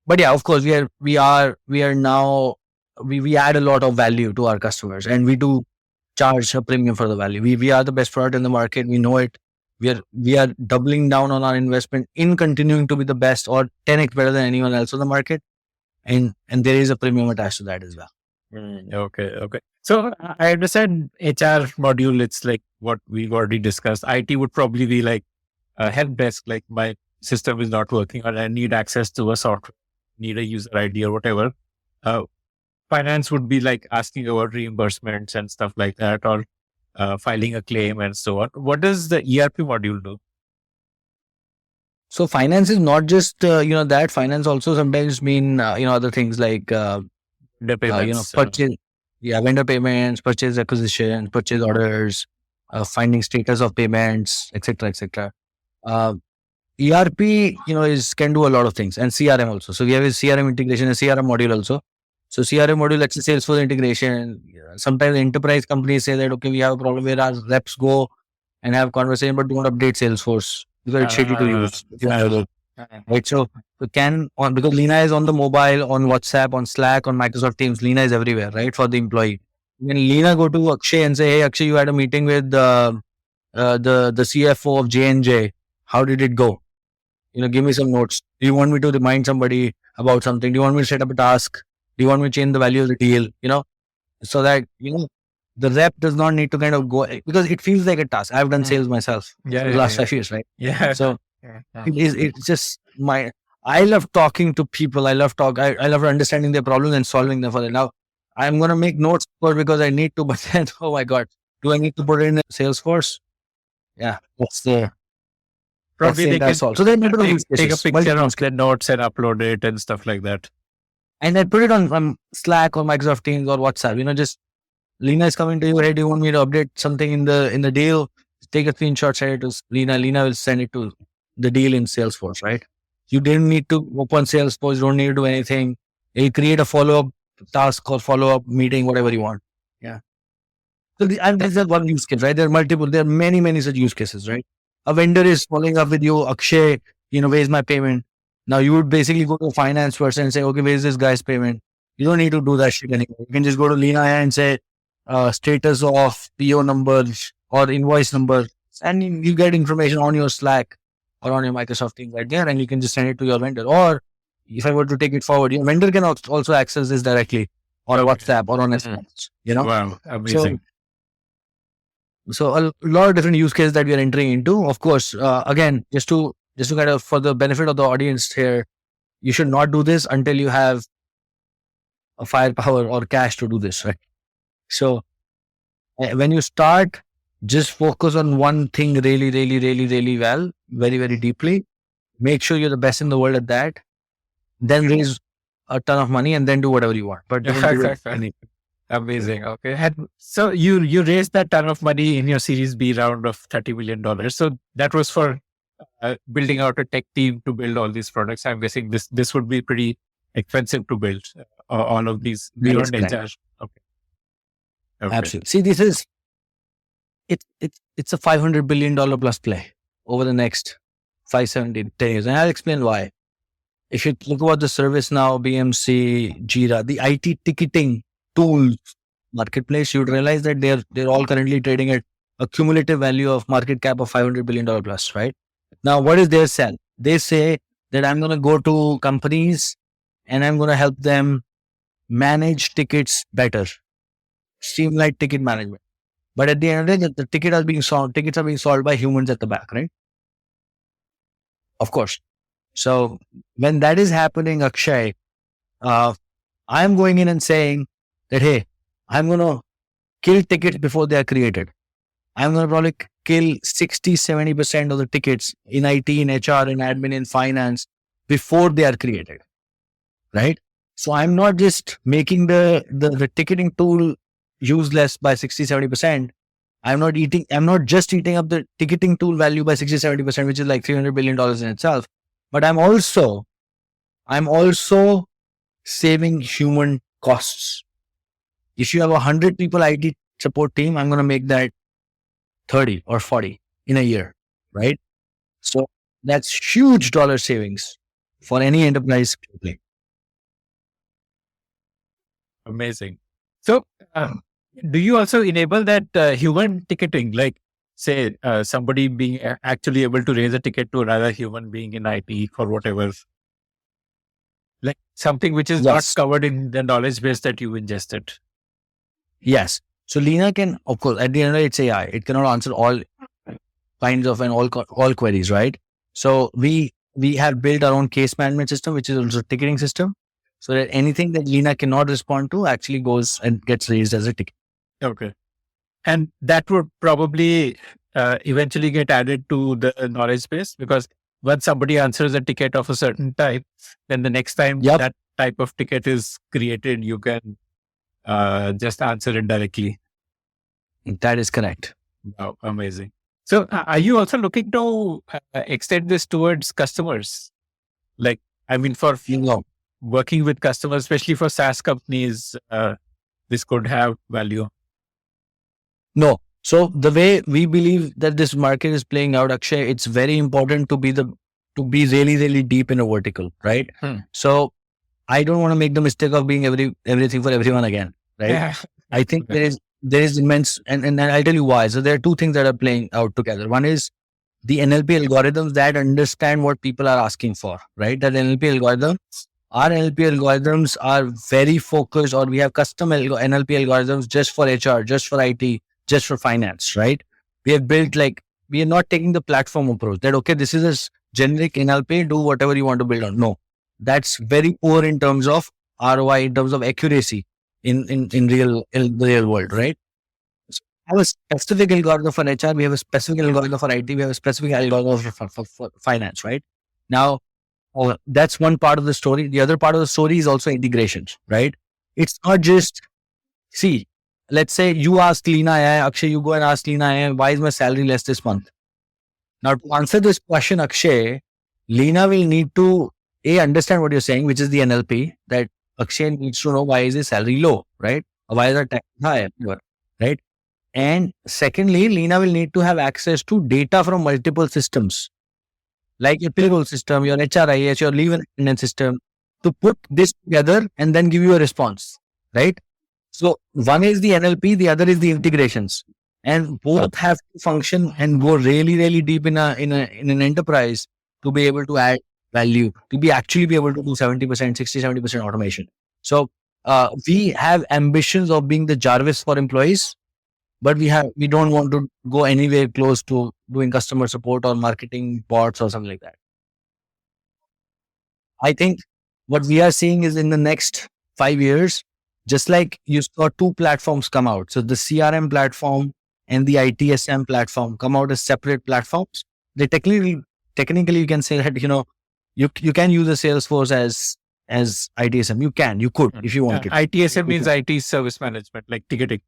But yeah, of course, we are now we add a lot of value to our customers, and we do charge a premium for the value. We are the best product in the market. We know it. We are doubling down on our investment in continuing to be the best or 10x better than anyone else on the market, and there is a premium attached to that as well. Okay. So I understand HR module. It's like what we've already discussed. IT would probably be like a help desk. Like my system is not working, or I need access to a software, need a user ID or whatever. Finance would be like asking about reimbursements and stuff like that, or filing a claim and so on. What does the ERP module do? So finance is not just that. Finance also sometimes mean other things like The payments. purchase, vendor payments, purchase acquisition, purchase orders, finding status of payments, etc., etc. ERP, can do a lot of things, and CRM also. So we have a CRM integration, a CRM module also. So CRM module, let's say Salesforce integration. Sometimes enterprise companies say that, okay, we have a problem where our reps go and have conversation, but don't update Salesforce because it's shitty to use. Right. So because Leena is on the mobile, on WhatsApp, on Slack, on Microsoft Teams. Leena is everywhere, right? For the employee. When Leena go to Akshay and say, hey, Akshay, you had a meeting with the CFO of J&J. How did it go? Give me some notes. Do you want me to remind somebody about something? Do you want me to set up a task? Do you want me to change the value of the deal? So that, the rep does not need to kind of go, because it feels like a task. I've done sales myself for the last 5 years, right? Yeah. So it's just I love talking to people. I love understanding their problems and solving them for them. Now, I'm going to make notes because I need to, but then, oh my God, do I need to put it in Salesforce? Yeah, that's the Probably they can so then take a picture of the notes and upload it and stuff like that. And then put it on Slack or Microsoft Teams or WhatsApp. Just Leena is coming to you. Hey, do you want me to update something in the deal? Take a screenshot, send it to Leena. Leena will send it to the deal in Salesforce, right? You didn't need to open Salesforce. You don't need to do anything. You create a follow-up task or follow-up meeting, whatever you want. Yeah. So and this is one use case, right? There are many such use cases, right? A vendor is following up with you, Akshay, where's my payment? Now you would basically go to a finance person and say, okay, where's this guy's payment? You don't need to do that shit anymore. You can just go to Leena AI and say, status of PO number or invoice number, and you get information on your Slack or on your Microsoft Teams right there, and you can just send it to your vendor. Or if I were to take it forward, your vendor can also access this directly on WhatsApp or on SMS. Wow, amazing. So a lot of different use cases that we are entering into. Of course, again, just to kind of, for the benefit of the audience here, you should not do this until you have a firepower or cash to do this, right? So when you start, just focus on one thing really, really, really, really well, very, very deeply. Make sure you're the best in the world at that. Then raise a ton of money and then do whatever you want. But don't do anything. Amazing. Okay. And so you raised that ton of money in your Series B round of $30 million. So that was for building out a tech team to build all these products. I'm guessing this would be pretty expensive to build all of these beyond HR. Okay. Absolutely. See, this is it's a $500 billion plus play over the next 5, 7, 10 years, and I'll explain why. If you look about the ServiceNow, BMC, Jira, the IT ticketing tools marketplace, you would realize that they're all currently trading at a cumulative value of market cap of $500 billion plus, right? Now, what is their sell? They say that I'm going to go to companies and I'm going to help them manage tickets better, streamline ticket management. But at the end of the day, the tickets are being solved by humans at the back, right? Of course. So when that is happening, Akshay, I'm going in and saying that, hey, I'm going to kill tickets before they are created. I'm going to probably kill 60-70% of the tickets in IT, in HR, in admin, in finance before they are created, right? So I'm not just making the ticketing tool useless by 60-70%. I'm not just eating up the ticketing tool value by 60-70%, which is like $300 billion in itself, but I'm also saving human costs. If you have 100 people IT support team, I'm going to make that 30 or 40 in a year, right? So that's huge dollar savings for any enterprise company. Amazing. So, do you also enable that human ticketing? Like, say, somebody being actually able to raise a ticket to another human being in IT for whatever, like something which is not Yes. covered in the knowledge base that you ingested. Yes. So Leena can, of course, at the end of the day, it's AI. It cannot answer all kinds of and all queries, right? So we have built our own case management system, which is also a ticketing system, so that anything that Leena cannot respond to actually goes and gets raised as a ticket. Okay. And that would probably eventually get added to the knowledge base, because once somebody answers a ticket of a certain type, then the next time Yep. that type of ticket is created, you can just answer it directly. That is correct. Wow, amazing. So, are you also looking to extend this towards customers? Like, I mean, for working with customers, especially for SaaS companies, this could have value. No. So the way we believe that this market is playing out, Akshay, it's very important to be really, really deep in a vertical, right? So I don't want to make the mistake of being everything for everyone again, right? Yeah. I think there is immense, and I'll tell you why. So there are two things that are playing out together. One is the NLP algorithms that understand what people are asking for, right? Our NLP algorithms are very focused, or we have custom NLP algorithms just for HR, just for IT, just for finance, right? We have built, like, we are not taking the platform approach that, okay, this is a generic NLP, do whatever you want to build on. No, that's very poor in terms of ROI, in terms of accuracy in the real world, right? So we have a specific algorithm for HR, we have a specific algorithm for IT, we have a specific algorithm for finance, right? Now, that's one part of the story. The other part of the story is also integrations, right? It's not just, see, let's say you ask Leena AI, Akshay, you go and ask Leena AI, why is my salary less this month? Now, to answer this question, Akshay, Leena will need to understand what you're saying, which is the NLP, that Akshay needs to know why is his salary low, right? Or why is the tax high, right? And secondly, Leena will need to have access to data from multiple systems, like your payroll system, your HRIS, your leave and attendance system, to put this together and then give you a response, right? So one is the NLP, the other is the integrations, and both have to function and go really, really deep in an enterprise to be able to add value, to actually be able to do 70%, 60-70% automation. So we have ambitions of being the Jarvis for employees, but we don't want to go anywhere close to doing customer support or marketing bots or something like that. I think what we are seeing is, in the next 5 years, just like you saw two platforms come out. So the CRM platform and the ITSM platform come out as separate platforms. They technically you can say that, you can use a Salesforce as ITSM. You could, if you wanted. ITSM means IT service management, like ticketing.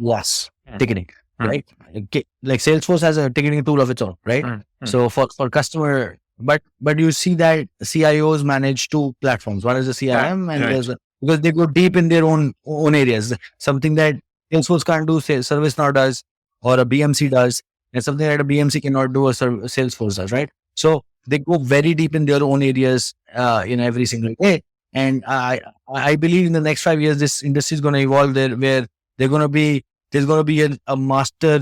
Yes, ticketing, right? Okay. Like Salesforce has a ticketing tool of its own, right? So for customer, but you see that CIOs manage two platforms. One is the CRM, and there's because they go deep in their own areas. Something that Salesforce can't do, ServiceNow does, or a BMC does, and something that a BMC cannot do, a Salesforce does, right? So they go very deep in their own areas, every single day. And I believe in the next 5 years, this industry is going to evolve there, where there's going to be a master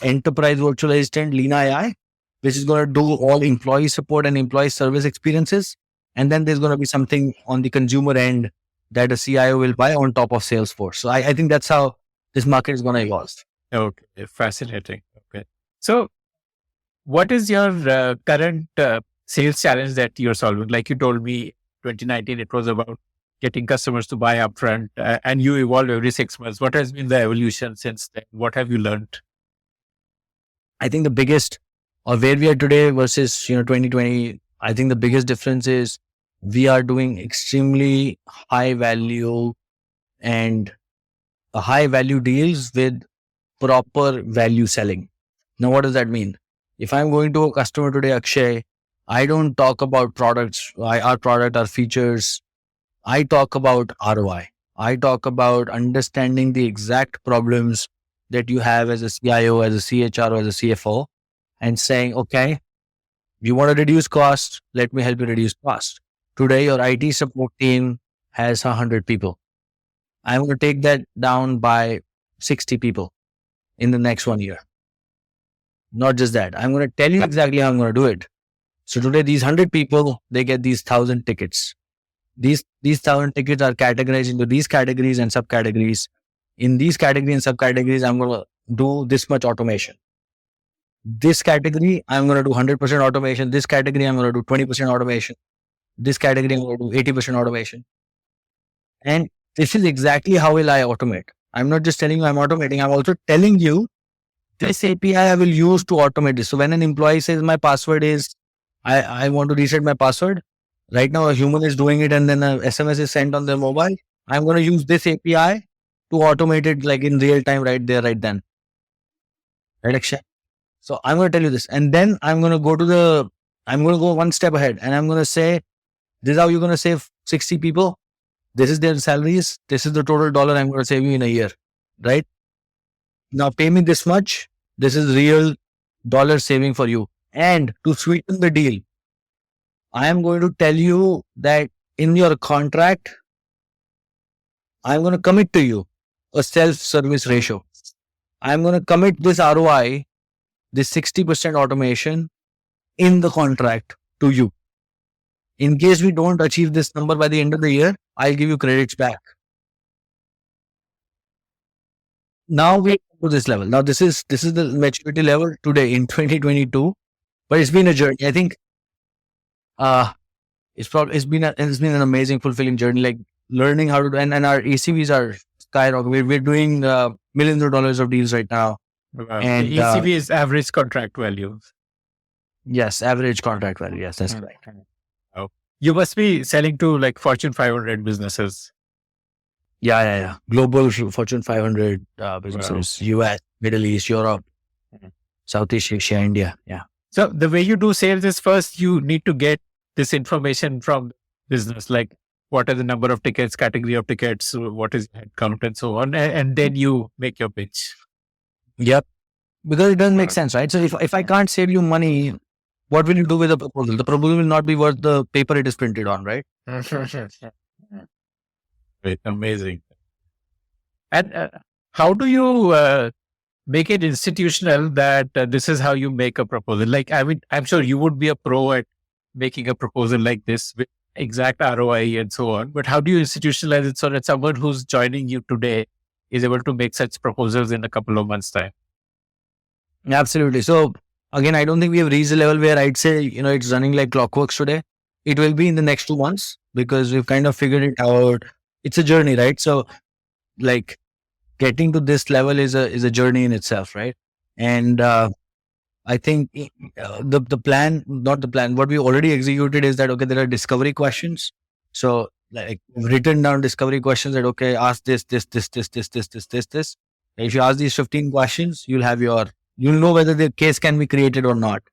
enterprise virtual assistant, Leena AI, which is going to do all employee support and employee service experiences. And then there's going to be something on the consumer end that a CIO will buy on top of Salesforce. So I think that's how this market is going to evolve. Okay, fascinating. Okay. So what is your current sales challenge that you're solving? Like you told me, 2019, it was about getting customers to buy upfront, and you evolve every 6 months. What has been the evolution since then? What have you learned? I think the biggest, or where we are today versus 2020, I think the biggest difference is we are doing extremely high value deals with proper value selling. Now, what does that mean? If I'm going to a customer today, Akshay, I don't talk about products, our product, our features. I talk about ROI. I talk about understanding the exact problems that you have as a CIO, as a CHR, or as a CFO, and saying, okay, you want to reduce cost? Let me help you reduce cost. Today, your IT support team has 100 people. I'm going to take that down by 60 people in the next 1 year. Not just that, I'm going to tell you exactly how I'm going to do it. So today, these 100 people, they get these 1,000 tickets. These 1,000 tickets are categorized into these categories and subcategories. In these categories and subcategories, I'm going to do this much automation. This category, I'm going to do 100% automation. This category, I'm going to do 20% automation. This category, I'm going to do 80% automation. And this is exactly how will I automate. I'm not just telling you I'm automating. I'm also telling you this API I will use to automate this. So when an employee says my password is, I want to reset my password. Right now, a human is doing it and then a SMS is sent on their mobile. I'm going to use this API to automate it like in real time, right there, right then. Right, Akshay? So I'm going to tell you this. And then I'm going to go one step ahead and I'm going to say, this is how you're going to save 60 people. This is their salaries. This is the total dollar I'm going to save you in a year. Right? Now pay me this much. This is real dollar saving for you. And to sweeten the deal, I am going to tell you that in your contract, I'm going to commit to you a self-service ratio. I'm going to commit this ROI, this 60% automation in the contract to you. In case we don't achieve this number by the end of the year, I'll give you credits back. Now we to this level. Now this is the maturity level today in 2022, but it's been a journey. I think it's been an amazing, fulfilling journey. Like learning how to do, and our ACVs are skyrocketing. We're doing millions of dollars of deals right now. Wow. And The ECV is average contract value. Yes, average contract value. Yes, that's right. Oh. You must be selling to like Fortune 500 businesses. Yeah. Global Fortune 500 businesses, US, Middle East, Europe, Southeast Asia, India. Yeah. So the way you do sales is first you need to get this information from business, like what are the number of tickets, category of tickets, what is headcount and so on. And then you make your pitch. Yep. Because it doesn't make sense, right? So if I can't save you money, what will you do with the proposal? The proposal will not be worth the paper it is printed on, right? Great, amazing. And how do you make it institutional that this is how you make a proposal? Like, I mean, I'm sure you would be a pro at making a proposal like this with exact ROI and so on. But how do you institutionalize it so that someone who's joining you today is able to make such proposals in a couple of months' time? Absolutely. So again, I don't think we have reached a level where I'd say, it's running like clockworks today. It will be in the next 2 months because we've kind of figured it out. It's a journey, right? So like getting to this level is a journey in itself, right? And I think the plan, not the plan, what we already executed is that, okay, there are discovery questions. So like we've written down discovery questions that, okay, ask this. If you ask these 15 questions, you'll know whether the case can be created or not,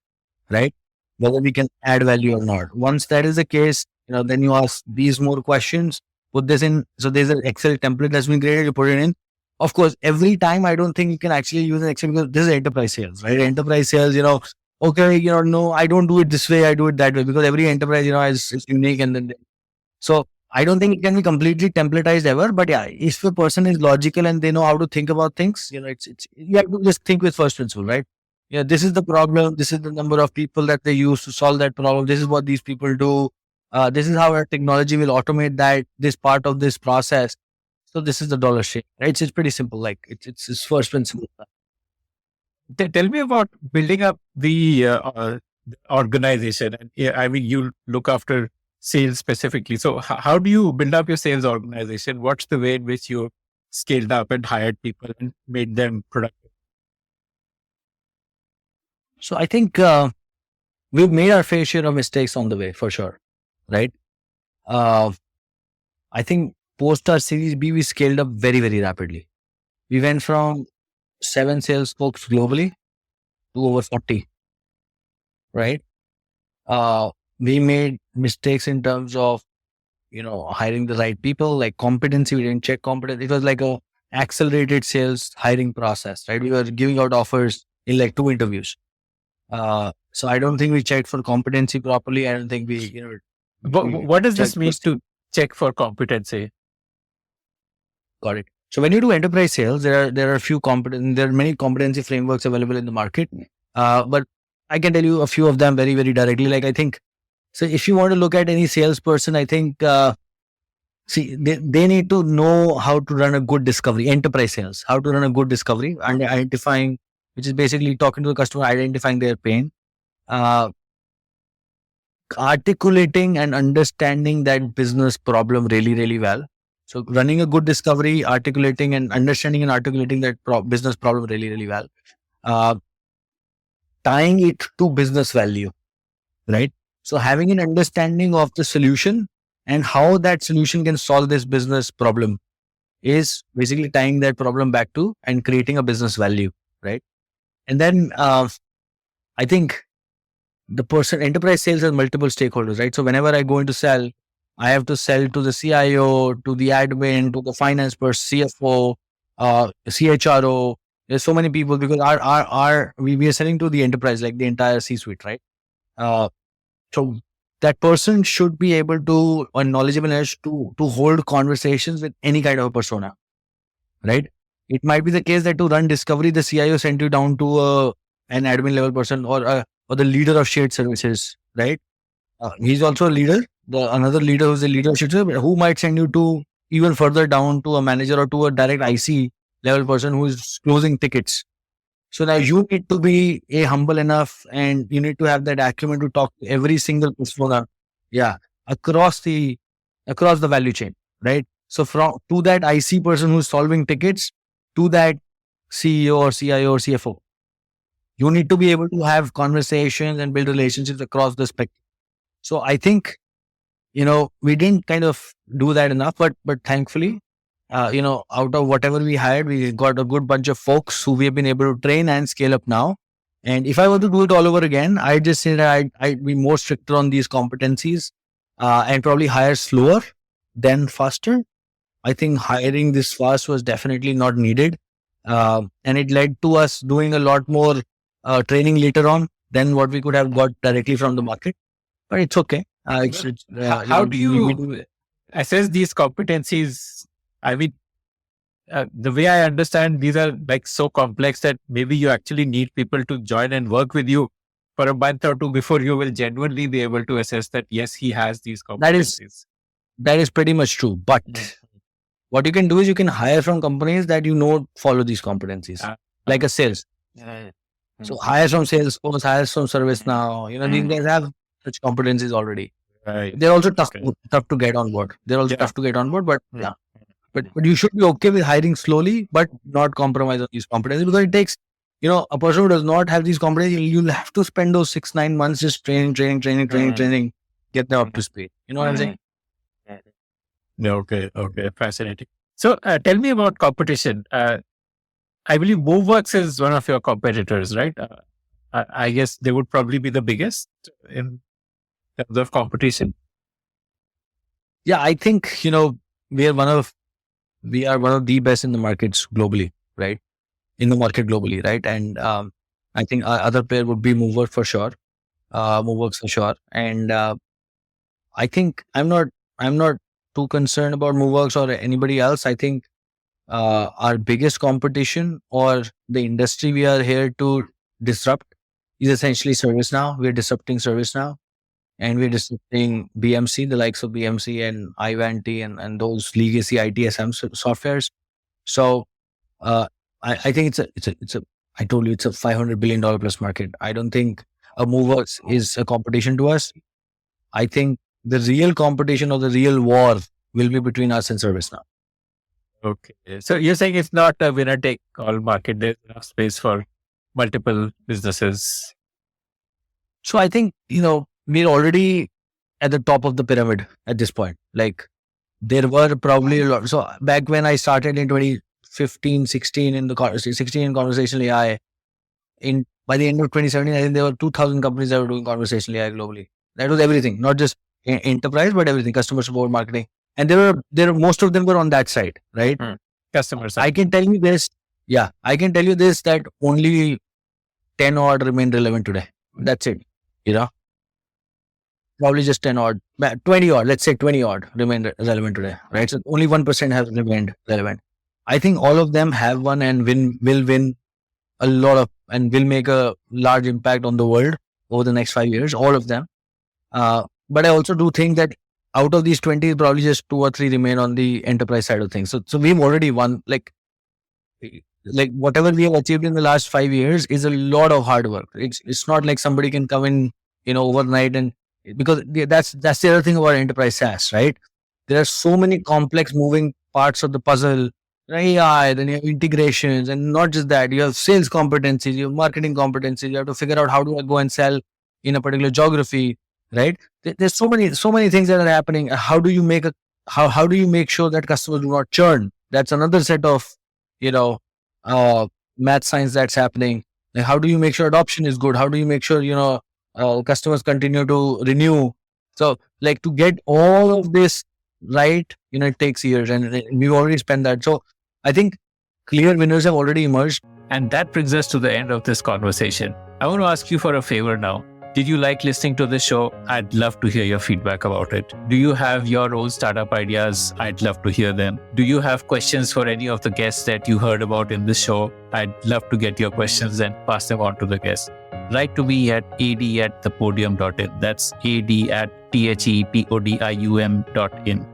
right? Whether we can add value or not. Once that is the case, then you ask these more questions, put this in. So there's an Excel template that's been created, you put it in. Of course, every time I don't think you can actually use an Excel because this is enterprise sales, right? Enterprise sales, okay, no, I don't do it this way, I do it that way because every enterprise, is unique. And then, so I don't think it can be completely templatized ever, but yeah, if a person is logical and they know how to think about things, you have to just think with first principle, right? Yeah, this is the problem. This is the number of people that they use to solve that problem. This is what these people do. This is how our technology will automate this part of this process. So this is the dollar shape, right? It's pretty simple. Like it's first principle. Tell me about building up the organization. And I mean, you look after sales specifically. So how do you build up your sales organization? What's the way in which you scaled up and hired people and made them productive? So I think we've made our fair share of mistakes on the way for sure, right? I think post our Series B, we scaled up very, very rapidly. We went from 7 sales folks globally to over 40, right? We made mistakes in terms of, hiring the right people, like competency. We didn't check competence. It was like a accelerated sales hiring process, right? We were giving out offers in like 2 interviews. So I don't think we checked for competency properly. I don't think What does this checked mean for- to check for competency? Got it. So when you do enterprise sales, there are many competency frameworks available in the market. But I can tell you a few of them very, very directly. Like, I think, so if you want to look at any salesperson, I think, they need to know how to run a good discovery, enterprise sales, how to run a good discovery, and identifying, which is basically talking to the customer, identifying their pain, uh, articulating and understanding that business problem really, really well. So running a good discovery, articulating and understanding and articulating that business problem really, really well. Tying it to business value, right? So having an understanding of the solution and how that solution can solve this business problem is basically tying that problem back to and creating a business value, right? And then I think the enterprise sales has multiple stakeholders, right? So whenever I go into sell, I have to sell to the CIO, to the admin, to the finance person, CFO, CHRO. There's so many people because we are selling to the enterprise, like the entire C-suite, right? So that person should be able to, or knowledgeable enough to hold conversations with any kind of a persona, right? It might be the case that to run discovery, the CIO sent you down to an admin level person or the leader of shared services, right? He's also a leader. Another leader who's a leader of shared services, who might send you to even further down to a manager or to a direct IC level person who is closing tickets. So now you need to be humble enough, and you need to have that acumen to talk to every single persona, across the value chain, right? So to that IC person who's solving tickets, to that CEO or CIO or CFO, you need to be able to have conversations and build relationships across the spectrum. So I think, we didn't kind of do that enough, but thankfully, out of whatever we hired, we got a good bunch of folks who we have been able to train and scale up now. And if I were to do it all over again, I'd just say that I'd be more stricter on these competencies, and probably hire slower than faster. I think hiring this fast was definitely not needed. And it led to us doing a lot more training later on than what we could have got directly from the market. But it's okay. How do you assess these competencies? I mean, the way I understand, these are like so complex that maybe you actually need people to join and work with you for a month or two before you will genuinely be able to assess that, yes, he has these competencies. That is pretty much true. But what you can do is you can hire from companies that follow these competencies, like a sales. So hire from Salesforce, hire from ServiceNow. These guys have such competencies already. Right. They're also tough to get on board. But you should be okay with hiring slowly, but not compromise on these competencies, because it takes, a person who does not have these competencies, you'll have to spend those 6-9 months just training, get them up to speed. You know what I'm saying? Okay. Fascinating. So tell me about competition. I believe MoveWorks is one of your competitors, right? I guess they would probably be the biggest in terms of competition. Yeah, I think, we are one of the best in the markets globally, right? In the market globally, right? And I think our other pair would be MoveWorks for sure. And I think I'm not too concerned about MoveWorks or anybody else. I think our biggest competition, or the industry we are here to disrupt, is essentially ServiceNow. We're disrupting ServiceNow, and we're disrupting BMC, the likes of BMC and Ivanti and those legacy ITSM softwares. So I think I told you, it's a $500 billion plus market. I don't think a MoveWorks is a competition to us. I think the real competition or the real war will be between us and ServiceNow. Okay. So you're saying it's not a winner take all market. There's enough space for multiple businesses. So I think, we're already at the top of the pyramid at this point. Like, there were probably a lot. So back when I started in 15, 16 16 in conversational AI. By the end of 2017, I think there were 2,000 companies that were doing conversational AI globally. That was everything, not just enterprise, but everything, customer support, marketing. And most of them were on that side, right? Customer side. I can tell you this, that only 10 odd remain relevant today. That's it, probably just 10 odd, 20 odd, let's say 20 odd remain relevant today, right? So only 1% have remained relevant. I think all of them have won and will win a lot of, and will make a large impact on the world over the next 5 years, all of them. But I also do think that out of these 20, probably just 2 or 3 remain on the enterprise side of things. So we've already won, like whatever we have achieved in the last 5 years is a lot of hard work. It's not like somebody can come in, overnight, and because that's the other thing about enterprise SaaS, right? There are so many complex moving parts of the puzzle. AI, then you have integrations, and not just that, you have sales competencies, you have marketing competencies, you have to figure out how do I go and sell in a particular geography, right? There's so many things that are happening. How do you make how do you make sure that customers do not churn? That's another set of, math science that's happening. Like, how do you make sure adoption is good? How do you make sure, customers continue to renew? So, like, to get all of this right, it takes years, and we've already spent that. So I think clear winners have already emerged. And that brings us to the end of this conversation. I want to ask you for a favor now. Did you like listening to this show? I'd love to hear your feedback about it. Do you have your own startup ideas? I'd love to hear them. Do you have questions for any of the guests that you heard about in this show? I'd love to get your questions and pass them on to the guests. Write to me at ad@thepodium.in. That's ad@thepodium.in.